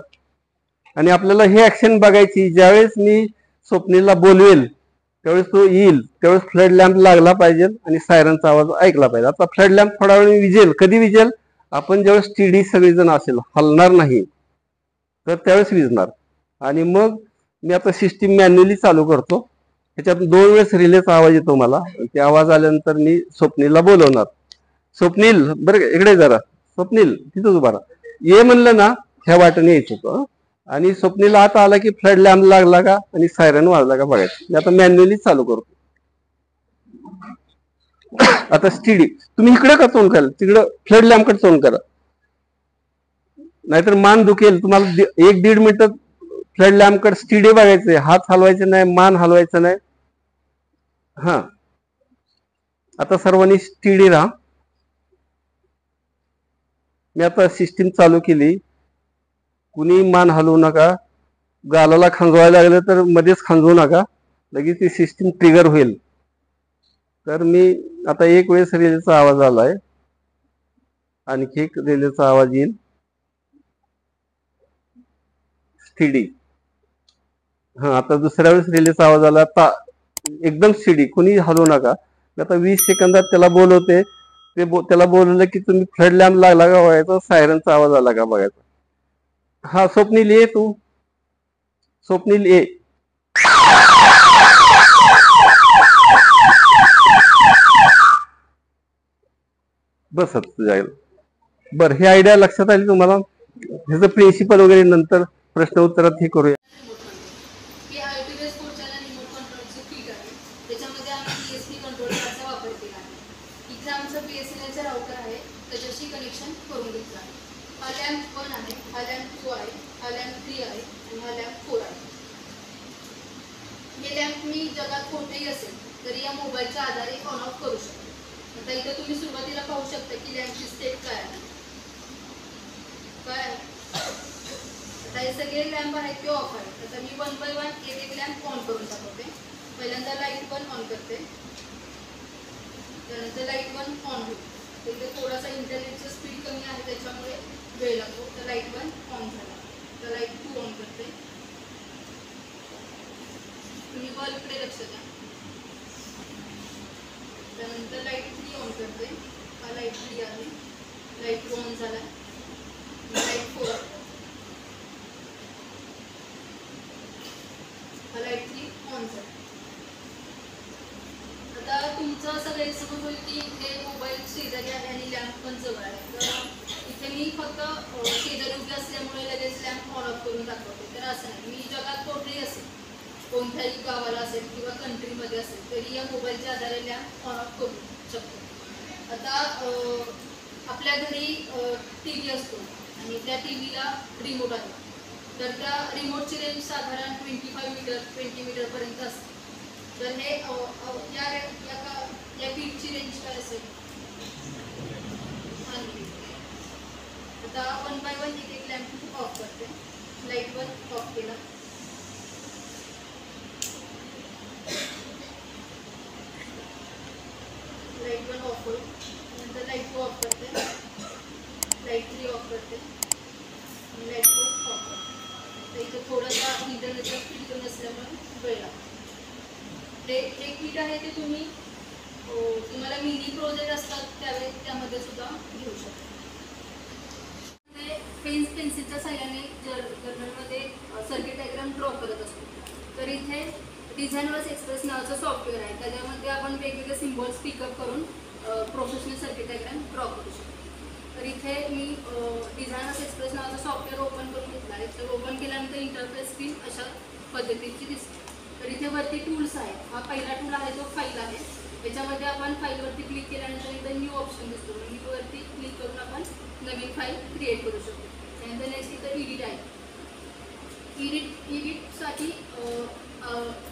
आणि आपल्याला हे ऍक्शन बघायची. ज्यावेळेस मी स्वप्नीलला बोलवेल त्यावेळेस तो येईल, त्यावेळेस फ्लड लॅम्प लागला पाहिजे आणि सायरनचा आवाज ऐकला पाहिजे. आता फ्लड लॅम्प थोडा वेळ विजेल. कधी विजेल? आपण ज्यावेळेस स्टेडी सगळेजण असेल, हलणार नाही, तर त्यावेळेस विजणार. आणि मग मी आता सिस्टीम मॅन्युअली चालू करतो. ह्याच्यात 2 वेळेस रिलेचा आवाज येतो मला. ते आवाज आल्यानंतर मी स्वप्नीलला बोलवणार. स्वप्नील बरं इकडे जरा, स्वप्नील तिथंच उभा राहा. ये म्हणलं ना ह्या वाटेने यायचं होतं. आणि स्वप्नील आता आला की फ्लड लॅम्प लागला का आणि सायरन वाजला का बघायचं. मी आता मॅन्युअली चालू करतो. आता स्टीडी तुम्ही इकडे का तोंड करा, तिकडं फ्लड लॅम्पकडे तोंड करा, नाहीतर मान दुखेल तुम्हाला. 1-1.5 मिनिटं फ्लड लॅम्पकडे स्टीडी बघायचंय. हात हलवायचे नाही, मान हलवायचं नाही. हा आता सर्वांनी स्टीडी राहा. मी आता सिस्टीम चालू केली. कुणी मान हलवू नका. गालाला खांजवायला लागलं तर मध्येच खांजवू नका, लगेच ती सिस्टीम ट्रिगर होईल. तर मी आता एक वेळेस रिलेचा आवाज आलाय, आणखी एक रिलेचा आवाज येईल. स्टीडी. हा आता दुसऱ्या वेळेस रिलेचा आवाज आला. आता एकदम स्टीडी, कुणी हलवू नका. आता 20 सेकंदात त्याला बोलवते. त्याला बोलवलं की तुम्ही फ्लड लॅम्प लागला का बघायचा, सायरनचा आवाज आला का बघायचा. हा स्वप्नील ये, तू स्वप्नील ये. बस जाईल. बर हे आयडिया लक्षात आली तुम्हाला. ह्याचं प्रिन्सिपल वगैरे नंतर प्रश्न उत्तरात हे करूया. हे आयपीएस कोडच्या रिमोट कंट्रोलचं किट आहे. त्याच्यामध्ये आम्ही पीएसपी कंट्रोलरचा वापर केला आहे. इथे आमचं बीएसएनएलचं राउटर आहे, त्याच्याशी कनेक्शन करून घेतलं आहे. हा लॅम्प 1 आहे, हा लॅम्प 2 आहे, हा लॅम्प 3 आहे आणि हा लॅम्प 4 आहे. हे लॅम्प मी जगात कोठेही असेल तरी या मोबाईलच्या आधारे ऑन ऑफ करू शकतो. आता इथं तुम्ही सुरुवातीला पाहू शकता की लॅम्पची स्टेट काय आहे. आता हे सगळे लॅम्प आहेत ते ऑफ आहेत. आता मी 1 बाय 1 एक लॅम्प ऑन करून दाखवते. पहिल्यांदा लाईट 1 ऑन करते, त्यानंतर लाईट 1 ऑन होईल. तिथे थोडासा इंटरनेटचं स्पीड कमी आहे त्याच्यामुळे वेळ लागतो. तर लाईट 1 ऑन झाला. तर लाईट 2 ऑन करते. तुम्ही बल्बकडे लक्ष द्या. त्यानंतर लाईट 3 ऑन करते. हा लाईट 3 आहे. लाईट 2 ऑन झाला. लाईट 4, हा लाईट 3 ऑन झाला. आता तुमचं असं गैरसमज होईल की हे मोबाईल शेजारी आहे आणि लॅम्प पण जवळ आहे. तर इथे मी फक्त शेजारी उभी असल्यामुळे लगेच लॅम्प ऑन ऑफ करून दाखवते. तर असं नाही, मी जगात कुठेही असेल, कोणत्याही गावाला असेल किंवा कंट्रीमध्ये असेल तरी या मोबाईलच्या आधारे लॅम्प ऑन ऑफ करू शकतो. आता आपल्या घरी टी व्ही असतो आणि त्या टीव्हीला रिमोट आहे. तर त्या रिमोटची रेंज साधारण 20 मीटरपर्यंत असते. तर हे या किटची रेंज काय असेल. आता 1 बाय 1 एक लॅम्प ऑफ करते. लाईट 1 ऑफ केला. लाईट 1 ऑफ होईल. नंतर लाईट 2 ऑफ करते. लाईट 3 ऑफ करते. लाईट 4 ऑफ करते. तर इथे थोडासा इंटरनेटचा स्पीड कमी असल्यामुळे वेळ लागतो. ते एक किट आहे ते तुम्हाला मिनी प्रोजेक्ट असतात त्यावेळेस त्यामध्ये सुद्धा घेऊ शकता. पेन्सिलच्या साह्याने जर्नलमध्ये सर्किट डायग्राम ड्रॉ करत असतो. तर इथे डिझायनर्स एक्सप्रेस नावाचं सॉफ्टवेअर आहे. त्याच्यामध्ये आपण वेगवेगळे सिम्बॉल्स पिकअप करून प्रोफेशनल सर्किट डायग्राम ड्रॉ करू शकतो. तर इथे मी डिझायनर्स एक्सप्रेस नावाचं सॉफ्टवेअर ओपन करून घेतलं आहे. तर ओपन केल्यानंतर इंटरफेस स्क्रीन अशा पद्धतीची दिसते. तर इथे वरती टूल्स आहेत. हा पहिला टूल आहे तो फाईल आहे. याच्यामध्ये आपण फाईलवरती क्लिक केल्यानंतर इथं न्यू ऑप्शन दिसतो. न्यूवरती क्लिक करून आपण नवीन फाईल क्रिएट करू शकतो. त्यानंतर नेक्स्ट इथं एडिट आहे. एडिटसाठी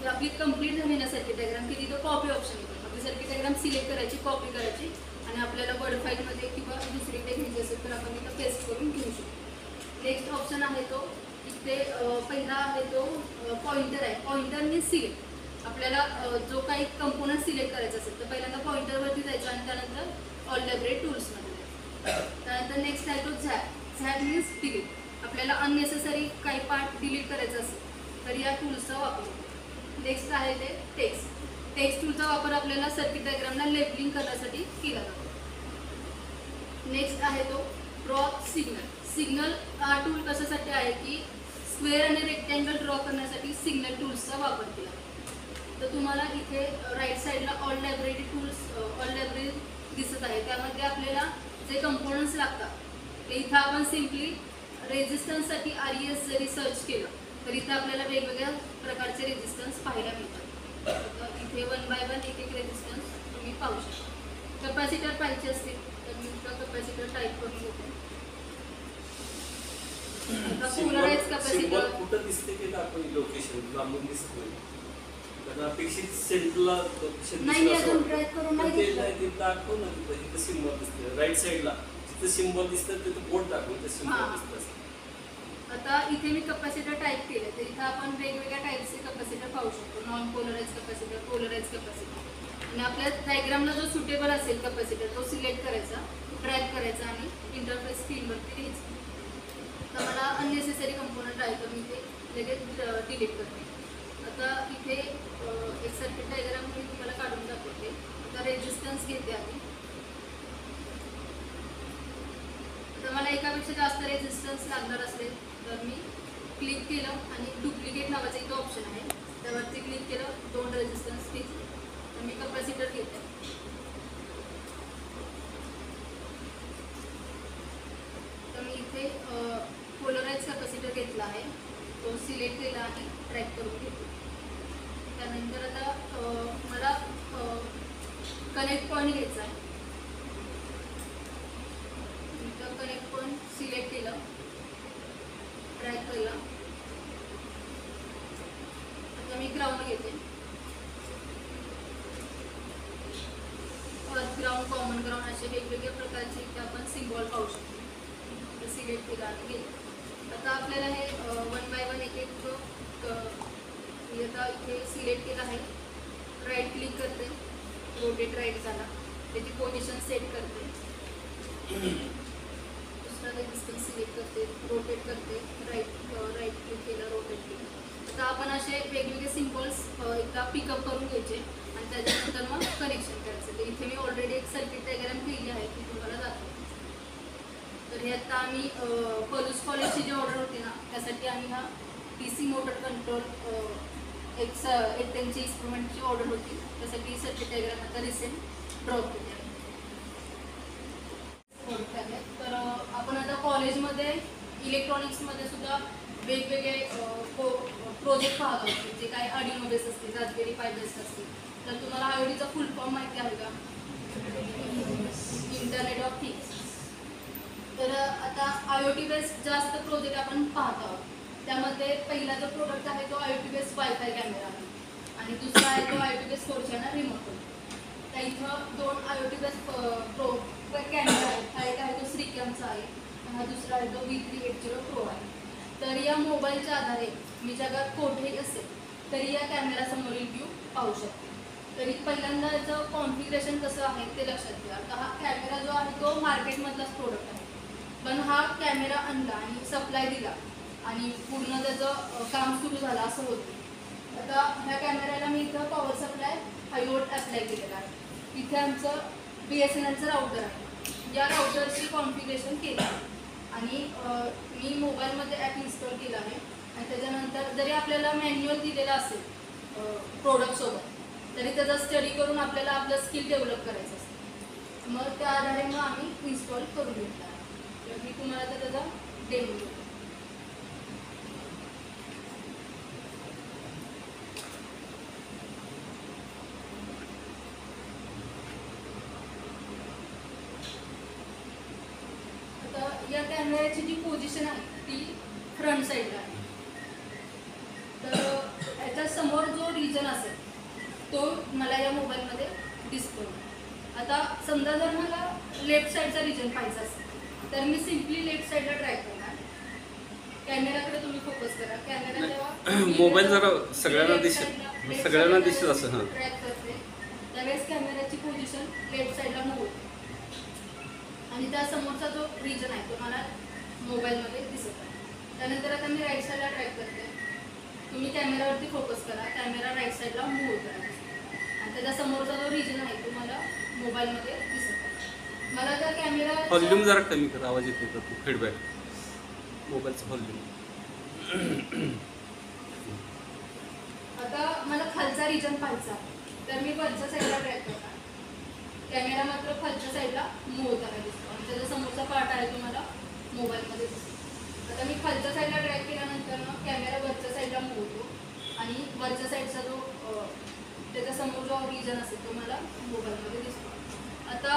आपली कंप्लीट झाली ना सर्किट डायग्राम की तिथं कॉपी ऑप्शन येतो. आपली सर्किट डायग्राम सिलेक्ट करायची, कॉपी करायची आणि आपल्याला वर्ड फाईलमध्ये किंवा दुसरीकडे घ्यायची असेल तर आपण इथं पेस्ट करून घेऊ शकतो. नेक्स्ट ऑप्शन आहे तो इथे पहिला आहे तो पॉइंटर आहे. पॉइंटरने सिलेक्ट आपल्याला जो काही कंपोनंट सिलेक्ट करायचा असेल तर पहिल्यांदा पॉइंटरवरती जायचं आणि त्यानंतर ऑल लायब्ररी टूल्समध्ये जायचं. त्यानंतर नेक्स्ट आहे तो झॅप. झॅप मीन्स डिलीट. आपल्याला अननेसेसरी काही पार्ट डिलीट करायचं असेल तर या टूल्सचा वापर होतो. नेक्स्ट आहे ते टेक्स्ट. टेक्स्ट टूलचा वापर आपल्याला सर्किट डायग्रामला लेबलिंग करण्यासाठी केला जातो. नेक्स्ट आहे तो ड्रॉ सिग्नल. सिग्नल हा टूल कशासाठी आहे की स्क्वेअर आणि रेक्टँगल ड्रॉ करण्यासाठी सिग्नल टूल्सचा वापर केला. तर तुम्हाला इथे राईट साईडला all library tools all library दिसत आहे. त्यामध्ये आपल्याला जे कंपोनंट्स लागतात ते इथं आपण सिम्पली रेझिस्टन्ससाठी RES जरी सर्च केलं तर इथं आपल्याला वेगवेगळ्या प्रकारचे रेझिस्टन्स पाहायला मिळतात. तर इथे 1 बाय 1 एक रेझिस्टन्स तुम्ही पाहू शकता. कॅपॅसिटर पाहिजे असतील तर मी इथं कॅपॅसिटर टाईप करून घेतो. पोलराइज कॅपॅसिटर कुठं दिसते की दाखवली लोकेशन लांबून दिसत नाही. कारण अपेक्षित सेंटरला नाही अजून ट्रॅक करून नाही ते दिसलं. नाही ते दाखव ना तिथं सिम्बॉल दिसते राईट साईडला जिथे सिम्बॉल दिसतं तिथं बोर्ड दाखवून ते सिम्बॉल हां. दिसतं. आता इथे मी कॅपॅसिटर टाईप केले तर इथं आपण वेगवेगळ्या टाईपचे कॅपॅसिटर पाहू शकतो. Non polarise capacitor, polarise capacitor आणि आपल्या डायग्रामला जो सुटेबल असेल कॅपॅसिटर तो सिलेक्ट करायचा, ट्रॅक करायचा आणि इंटरफेस स्क्रीनवरती घ्यायचं. तर मला अननेसेसरी कंपोनंट आहे तर मी ते लगेच डिलीट करते. आता इथे एक सर्किट डायग्राम मी तुम्हाला काढून दाखवते. आता रेजिस्टन्स घेते आधी. तर मला एकापेक्षा जास्त रेजिस्टन्स लागणार असेल तर मी क्लिक केलं आणि डुप्लिकेट नावाचं इथं ऑप्शन आहे त्यावरती क्लिक केलं, 2 रेजिस्टन्स घेतले. तर मी कॅपॅसिटर घेते. तर मी इथे पोलराइज कॅपॅसिटर घेतला आहे तो सिलेक्ट केला आणि ट्रॅक करून घेतो. त्यानंतर आता मला कनेक्ट पॉईंट घ्यायचा आहे. कनेक्ट पॉईंट सिलेक्ट केलं, ट्रॅक केला. आता मी ग्राउंड घेते. अर्थ ग्राउंड, कॉमन ग्राउंड असे वेगवेगळ्या प्रकारचे इथे आपण सिम्बॉल पाहू शकतो. सिलेक्ट केला आणि घेतलं. आता आपल्याला हे 1 बाय 1 एक एक आता इथे सिलेक्ट केला आहे. राईट क्लिक करते, रोटेट राईट झाला, त्याची पोझिशन सेट करते. दुसरा रेजिस्टन्स सिलेक्ट करते, रोटेट करते, राईट क्लिक केलं, रोटेट केलं. आता आपण असे वेगवेगळे सिम्बॉल्स एकदा पिकअप करून घ्यायचे आणि त्याच्यानंतर मग कनेक्शन करायचं. तर इथे मी ऑलरेडी एक सर्किट डायग्राम केली आहे ती तुम्हाला दाखवते. तर हे आता आम्ही पलूस कॉलेजची जी ऑर्डर होती ना त्यासाठी आम्ही हा PC मोटर कंट्रोल एक त्यांची इन्स्ट्रुमेंटची ऑर्डर होती त्यासाठी सर्किट डायग्राम आता रिसेंट ड्रॉ केली आहे. तर आपण आता कॉलेजमध्ये इलेक्ट्रॉनिक्समध्ये सुद्धा वेगवेगळे प्रोजेक्ट पाहत आहोत जे काही आर्डिनो बेस असतील, रास्पबेरी पाय बेस असतील. तर तुम्हाला IoT चा फुल फॉर्म माहिती आहे का? Internet of things. तर आता IoT बेस्ड जास्त प्रोजेक्ट आपण पाहत आहोत. त्यामध्ये पहिला जो प्रोडक्ट आहे तो IoT बेस्ड वायफाय कॅमेरा आहे आणि दुसरा आहे तो IoT बेस्ड 4 चॅनल रिमोट. त्या इथं 2 IoT बेस्ड कॅमेरा आहेत. हा एक आहे तो श्रीकॅमचा आहे, हा दुसरा आहे तो V380 Pro आहे. तर या मोबाईलच्या आधारे मी जगात कोठेही असेल तरी या कॅमेरासमोरील व्ह्यू पाहू शकते. तरी पहिल्यांदा याचं कॉन्फिगरेशन कसं आहे ते लक्षात घ्या. आता हा कॅमेरा जो आहे तो मार्केटमधलाच प्रोडक्ट आहे, पण हा कॅमेरा आणला आणि सप्लाय दिला आणि पूर्ण त्याचं काम सुरू झालं असं होतं. आता ह्या कॅमेऱ्याला मी इथं पॉवर सप्लाय 5 वोल्ट अप्लाय केलेला आहे. इथे आमचं BSNLचं राऊटर आहे. या राऊटरची कॉन्फिगरेशन केलं आणि मी मोबाईलमध्ये ॲप इन्स्टॉल केलं आहे आणि त्याच्यानंतर जरी आपल्याला मॅन्युअल दिलेलं असेल प्रोडक्टसोबत तरी त्याचा स्टडी करून आपल्याला आपलं स्किल डेव्हलप करायचं असतं. मग त्या आधारे मग आम्ही इन्स्टॉल करून घेतला आहे. तर मी तुम्हाला तर त्याचा डेमो देतो. आता या कॅमेऱ्याची जी पोझिशन आहे ती फ्रंट साईडला आहे. तर याच्या समोर जो रिजन असेल तो मला या मोबाईलमध्ये दिसतो. आता समजा जर मला लेफ्ट साईडचा रिजन पाहिजे असेल तर मी सिम्पली लेफ्ट साईडला ट्राय करणार. कॅमेराकडे तुम्ही फोकस करा. कॅमेरा जेव्हा मोबाईल जरा सगळ्यांना दिसेल असं हां ट्रॅक करते त्यावेळेस कॅमेऱ्याची पोझिशन लेफ्ट साईडला मूव्ह होते आणि त्या समोरचा जो रिजन आहे तो मला मोबाईलमध्ये दिसत आहे. त्यानंतर आता मी राईट साईडला ट्रॅक करते. तुम्ही कॅमेरावरती फोकस करा. कॅमेरा राईट साईडला मूव्ह करा आणि त्याच्या समोरचा जो रिजन आहे तो मला मोबाईलमध्ये दिसत आहे. मला त्या कॅमेरा व्हॉल्यूम जरा कमी करा, आवाज येतो का फीडबॅक मोबाईलचा व्हॉल्यूम. आता मला खालचा रिजन पाहायचा तर मी वरच्या साईडला ट्रॅक करणार. कॅमेरा मात्र खालच्या साईडला मूव्ह होताना दिसतो आणि त्याचा समोरचा पार्ट आहे तुम्हाला मोबाईलमध्ये दिसतो. आता मी खालच्या साईडला ट्रॅक केल्यानंतर ना कॅमेरा वरच्या साईडला मूव्ह होतो आणि वरच्या साईडचा जो त्याच्या समोर जो रिजन असेल तो मला मोबाईलमध्ये दिसतो. आता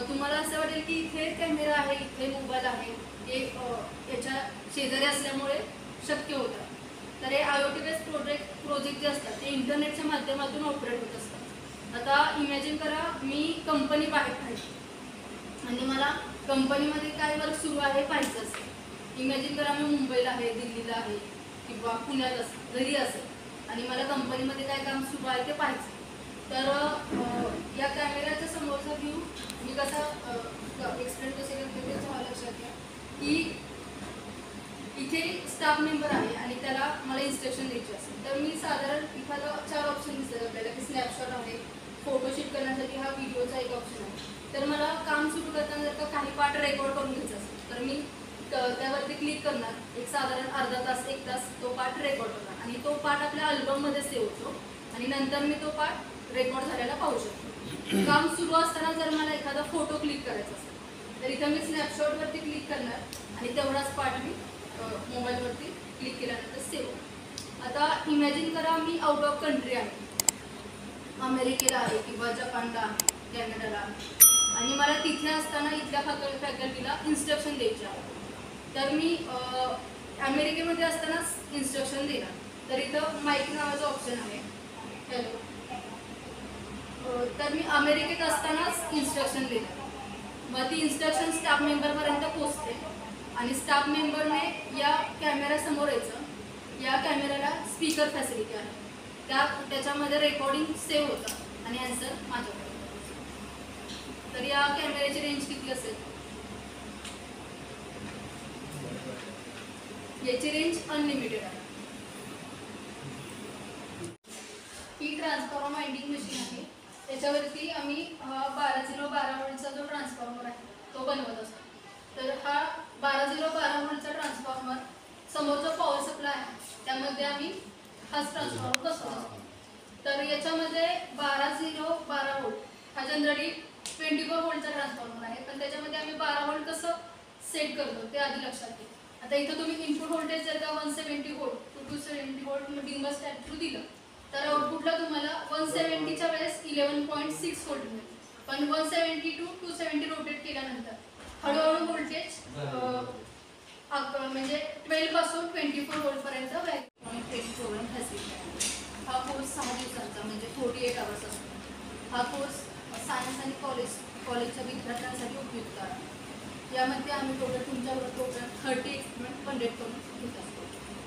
तुम्हाला असं वाटेल की इथे कॅमेरा आहे, इथे मोबाईल आहे, हे याच्या शेजारी असल्यामुळे शक्य होतं. तर हे IoT बेस्ड प्रोजेक्ट जे असतात ते इंटरनेटच्या माध्यमातून ऑपरेट होत असतात. आता इमॅजिन करा मी कंपनी बाहेर पाहिजे आणि मला कंपनीमध्ये काय वर्क सुरू आहे पाहायचं असेल. इमॅजिन करा मी मुंबईला आहे, दिल्लीला आहे किंवा पुण्यात असेल, घरी असेल आणि मला कंपनीमध्ये काय काम सुरू आहे ते पाहायचं. तर या कॅमेऱ्याच्या समोरचा व्ह्यू मी कसा एक्सप्लेन कसे करते ते तुम्हाला लक्षात घ्या की इथे स्टाफ मेंबर आहे आणि त्याला मला इन्स्ट्रक्शन द्यायची असेल तर मी साधारण एखादा 4 ऑप्शन दिसतात आपल्याला की स्नॅपशॉट आहे, फोटोशूट करण्यासाठी हा व्हिडिओचा एक ऑप्शन आहे. तर मला काम सुरू करताना जर का काही पार्ट रेकॉर्ड करून घ्यायचा असेल तर मी त्यावरती क्लिक करणार. एक साधारण अर्धा तास 1 तास तो पार्ट रेकॉर्ड करणार आणि तो पार्ट आपल्या अल्बममध्ये सेव्ह होतो आणि नंतर मी तो पार्ट रेकॉर्ड झालेला पाहू शकतो. काम सुरू असताना जर मला एखादा फोटो क्लिक करायचा असेल तर इथं मी स्नॅपशॉटवरती क्लिक करणार आणि तेवढाच पार्ट मी मोबाईलवरती क्लिक केल्यानंतर सेव्ह. आता इमॅजिन करा मी आउट ऑफ कंट्री आहे, अमेरिकेला आहे किंवा जपानला आहे, कॅनडाला आहे आणि मला तिथे असताना इथल्या फॅकल्टीला इन्स्ट्रक्शन द्यायचे आहे. तर मी अमेरिकेमध्ये असतानाच इन्स्ट्रक्शन देणार. तर इथं माईक नावाचं ऑप्शन आहे, हॅलो. तर मी अमेरिकेत असतानाच इन्स्ट्रक्शन देणार. मग ती इन्स्ट्रक्शन स्टाफ मेंबरपर्यंत पोचते आणि स्टाफ मेंबरने या कॅमेऱ्यासमोर यायचं. या कॅमेऱ्याला स्पीकर फॅसिलिटी आहे, त्याच्यामध्ये रेकॉर्डिंग सेव्ह होतं आणि आन्सर माझ्याकडे. तर या कॅमेऱ्याची रेंज किती असेल? याची रेंज अनलिमिटेड आहे. ही ट्रान्सफॉर्मर वाइंडिंग मशीन आहे. त्याच्यावरती आम्ही 12 व्होल्टचा जो ट्रान्सफॉर्मर आहे तो बनवत असतो. तर हा 12 व्होल्टचा ट्रान्सफॉर्मर समोर जो पॉवर सप्लाय आहे त्यामध्ये आम्ही हाच ट्रान्सफॉर्मर बसवत असतो. तर याच्यामध्ये 12 व्होल्ट हा जनरली 24 व्होल्टचा ट्रान्सफॉर्मर आहे, पण त्याच्यामध्ये आम्ही 12 व्होल्ट कसं सेट करतो ते आधी लक्षात घ्या. आता इथं तुम्ही इनपुट व्होल्टेज जर का 170 volt to 270 volt dimmerstat through दिलं तर आउटपुटला तुम्हाला 170च्या वेळेस 11.6 व्होल्ट मिळेल. पण 170 टू 270 रोटेट केल्यानंतर हळूहळू व्होल्टेज म्हणजे 12 पासून 24 व्होल्टपर्यंत ट्रेनिंग प्रोग्राम फॅसिलिटी आहे. हा कोर्स 6 दिवसांचा म्हणजे 48 आवर्स असतो. हा कोर्स सायन्स आणि कॉलेजच्या विद्यार्थ्यांसाठी उपयुक्त आहे. यामध्ये आम्ही तुमच्यावर प्रोग्राम 30 एक्सपेरिमेंट कंडक्ट करून घेत असतो.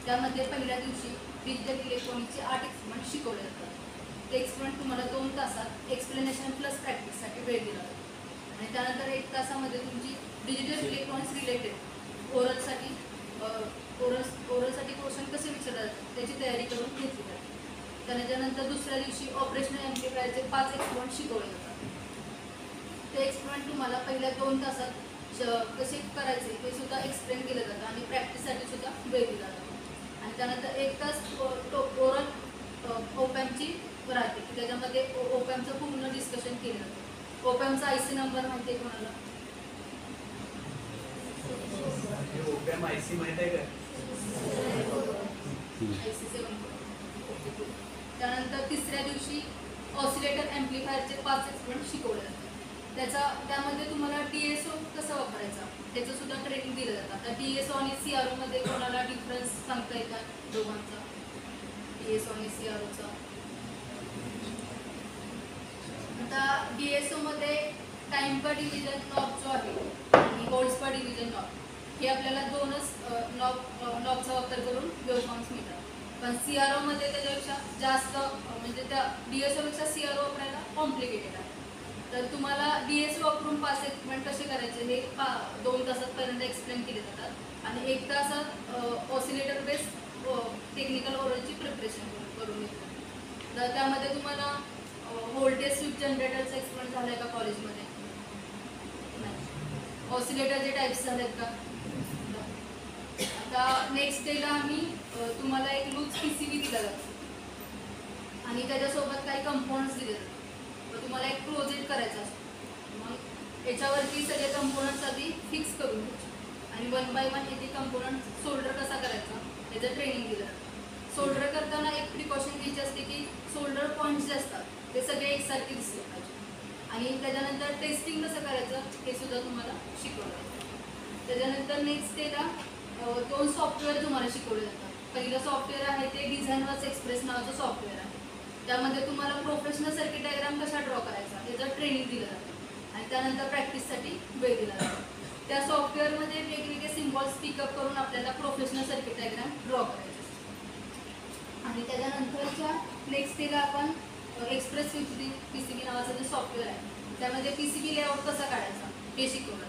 त्यामध्ये पहिल्या दिवशी डिजिटल इलेक्ट्रॉनिक्सचे 8 एक्सपेरिमेंट शिकवले जातात. ते एक्सपेरिमेंट तुम्हाला 2 तासात एक्सप्लेनेशन प्लस प्रॅक्टिससाठी वेळ दिला जातो आणि त्यानंतर 1 तासामध्ये तुमची डिजिटल इलेक्ट्रॉनिक्स रिलेटेड ओरलसाठी क्वेश्चन कसे विचारले जातात त्याची तयारी करून घेतली जाते. त्यानंतर दुसऱ्या दिवशी ऑपरेशनल ॲम्प्लिफायरचे 5 एक्सपेरिमेंट शिकवले जातात. ते एक्सपेरिमेंट तुम्हाला पहिल्या 2 तासात कसे करायचे ते सुद्धा एक्सप्लेन केलं जातं आणि प्रॅक्टिससाठी सुद्धा वेळ दिला जातो. आणि त्यानंतर 1 तास ओरल ओपॅमची राहते की त्याच्यामध्ये ओपॅमचं पूर्ण डिस्कशन केलं जातं. ओपॅमचा IC नंबर माहिती आहे कोणाला? IC माहिती आहे का? IC 7. त्यानंतर तिसऱ्या दिवशी ऑसिलेटर ॲम्प्लिफायरचे 5 एक्सपेरिमेंट शिकवले जातात. त्यामध्ये तुम्हाला TSO कसं वापरायचा त्याचं सुद्धा ट्रेनिंग दिलं जातं. आता TSO आणि CRO मध्ये कोणाला डिफरन्स सांगता येतात दोघांचा? TSO आणि CROचा. आता DSO मध्ये टाइम पर डिव्हिजन नॉब जो आहे आणि होल्ड्स पर डिव्हिजन नॉब हे आपल्याला 2च नॉबचा वापर करून वेवफॉर्म्स मिळतात. पण CRO मध्ये त्याच्यापेक्षा जास्त म्हणजे त्या DSO पेक्षा CRO वापरायला कॉम्प्लिकेटेड आहे. तर तुम्हाला DSO वापरून 5 एक्सपेरिमेंट कसे करायचे हे 2 तासात पर्यंत एक्सप्लेन केले जातात आणि 1 तासात ऑसिलेटर बेस्ड टेक्निकल ओरलची प्रिपरेशन करून घेतात. तर त्यामध्ये तुम्हाला व्होल्टेज स्विच जनरेटरचा एक्सपेरिमेंट झाला आहे का कॉलेजमध्ये? नाही. ऑसिलेटरचे टाईप्स झालेत का? आता आता नेक्स्ट डेला आम्ही तुम्हाला एक लूज PCB दिला जातो आणि त्याच्यासोबत काही कंपोनंट्स दिले जातात. मग तुम्हाला एक प्रोजेक्ट करायचा असतो. मग याच्यावरती सगळे कंपोनंट्स आधी फिक्स करून घ्यायचे आणि 1 बाय 1 येथे कंपोनंट सोल्डर कसा करायचा याचं ट्रेनिंग दिलं जातं. सोल्डर करताना एक प्रिकॉशन घ्यायची असते की सोल्डर पॉईंट्स जे असतात ते सगळे एकसारखे दिसले पाहिजे आणि त्याच्यानंतर टेस्टिंग कसं करायचं हे सुद्धा तुम्हाला शिकवलं जातं. त्याच्यानंतर नेक्स्ट डेला 2 सॉफ्टवेअर तुम्हाला शिकवले जातात. पहिलं सॉफ्टवेअर आहे ते डिझाईनवर्स एक्सप्रेस नावाचं सॉफ्टवेअर आहे. त्यामध्ये तुम्हाला प्रोफेशनल सर्किट डायग्राम कसा ड्रॉ करायचा याचं ट्रेनिंग दिलं जातं आणि त्यानंतर प्रॅक्टिससाठी वेळ दिला जातो. त्या सॉफ्टवेअरमध्ये वेगवेगळे सिम्बॉल्स पिकअप करून आपल्याला प्रोफेशनल सर्किट डायग्राम ड्रॉ करायचे असते. आणि त्याच्यानंतरच्या नेक्स्ट डेला आपण एक्सप्रेस PCB नावाचं जे सॉफ्टवेअर आहे त्यामध्ये PCB लेआउट कसा काढायचा हे शिकवलं.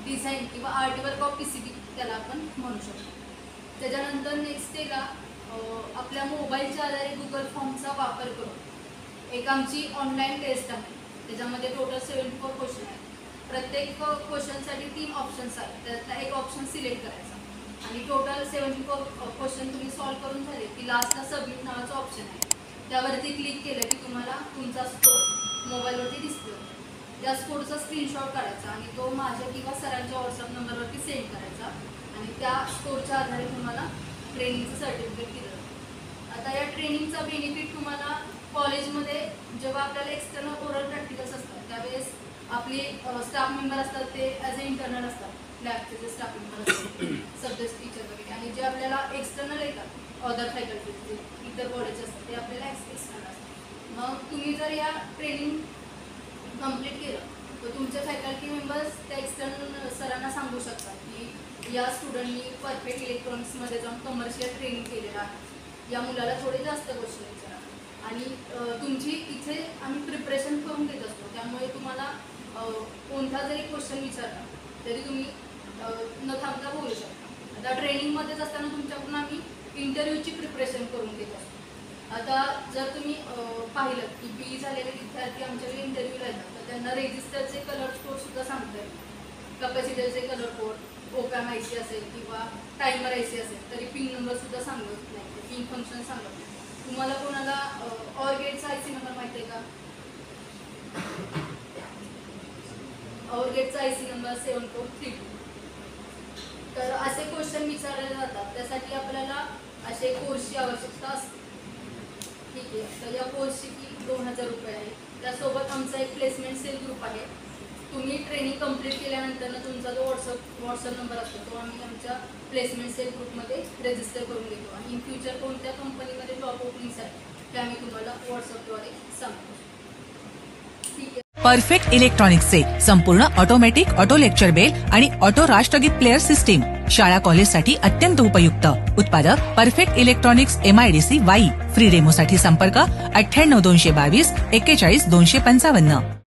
डिझाईन किंवा आर्टवर्क ऑफ PCB त्याला आपण म्हणू शकतो. त्याच्यानंतर नेक्स्ट डेला आपल्या मोबाईलच्या आधारे गुगल फॉर्मचा वापर करून एक आमची ऑनलाईन टेस्ट आहे. त्याच्यामध्ये टोटल 74 क्वेश्चन आहेत. प्रत्येक क्वेश्चनसाठी 3 ऑप्शन्स आहेत. त्यातला एक ऑप्शन सिलेक्ट करायचा आणि टोटल 74 क्वेश्चन तुम्ही सॉल्व्ह करून झाले की लास्टला सबमिट नावाचं ऑप्शन आहे. त्यावरती क्लिक केलं की तुम्हाला तुमचा स्कोर मोबाईलवरती डिस्प्ले होतो. त्या स्कोरचा स्क्रीनशॉट काढायचा आणि तो माझ्या किंवा सरांच्या व्हॉट्सअप नंबरवरती सेंड करायचा आणि त्या स्कोरच्या आधारे तुम्हाला ट्रेनिंगचं सर्टिफिकेट दिलं जातं. आता या ट्रेनिंगचा बेनिफिट तुम्हाला कॉलेजमध्ये जेव्हा आपल्याला एक्सटर्नल ओरल प्रॅक्टिकल्स असतात त्यावेळेस आपले स्टाफ मेंबर असतात ते ॲज अ इंटर्नल असतात. लॅबचे जे स्टाफ मेंबर असतात सब्जेक्ट टीचर वगैरे आणि जे आपल्याला एक्सटर्नल येतात अदर फॅकल्टी जे इतर कॉलेज असतात ते आपल्याला एक्सटर्नल असतात. मग तुम्ही जर या ट्रेनिंग कंप्लीट केलं तर तुमचे फॅकल्टी मेंबर्स त्या एक्सटर्नल सरांना सांगू शकतात की या स्टुडंटनी परफेक्ट इलेक्ट्रॉनिक्समध्ये जाऊन कमर्शियल ट्रेनिंग केलेलं आहे. या मुलाला थोडे जास्त क्वेश्चन विचारा आणि तुमची इथे आम्ही प्रिपरेशन करून घेत असतो. त्यामुळे तुम्हाला कोणता जरी क्वेश्चन विचारला तरी तुम्ही न थांबता बोलू शकता. आता ट्रेनिंगमध्येच असताना तुमच्याकडून आम्ही इंटरव्ह्यूची प्रिपरेशन करून घेत असतो. आता जर तुम्ही पाहिलं की BE झालेले विद्यार्थी आमच्याकडे इंटरव्ह्यूला येतात तर त्यांना रेजिस्टरचे कलर कोडसुद्धा सांगता येईल. कॅपॅसिटरचे कलर कोड ओपॅम IC असेल किंवा टायमर IC असेल तरी पिन नंबरसुद्धा सांगत नाही, पिन फंक्शन सांगत नाही. तुम्हाला कोणाला ऑर गेटचा IC नंबर माहिती आहे का? ऑर गेटचा IC नंबर 7432. तर असे क्वेश्चन विचारले जातात. त्यासाठी आपल्याला असे कोर्सची आवश्यकता असते. ठीक आहे. तर या कोर्सची फी 2000 रुपये आहे. त्यासोबत आमचा एक प्लेसमेंट सेल ग्रुप आहे. तुम्ही ट्रेनिंग कंप्लीट केल्यानंतर तुमचा जो व्हॉट्सअप नंबर असतो तो आम्ही आमच्या प्लेसमेंट सेल ग्रुपमध्ये रजिस्टर करून घेतो आणि इन फ्युचर कोणत्या कंपनीमध्ये जॉब ओपनिंग्स आहेत ते आम्ही तुम्हाला व्हॉट्सअपद्वारे सांगतो. ठीक आहे. परफेक्ट इलेक्ट्रॉनिक्सचे संपूर्ण ऑटोमॅटिक ऑटो लेक्चर बेल आणि ऑटो राष्ट्रगीत प्लेअर सिस्टीम शाळा कॉलेजसाठी अत्यंत उपयुक्त. उत्पादक perfect electronics MIDC Wai. Free डेमोसाठी संपर्क 98 222 41 255.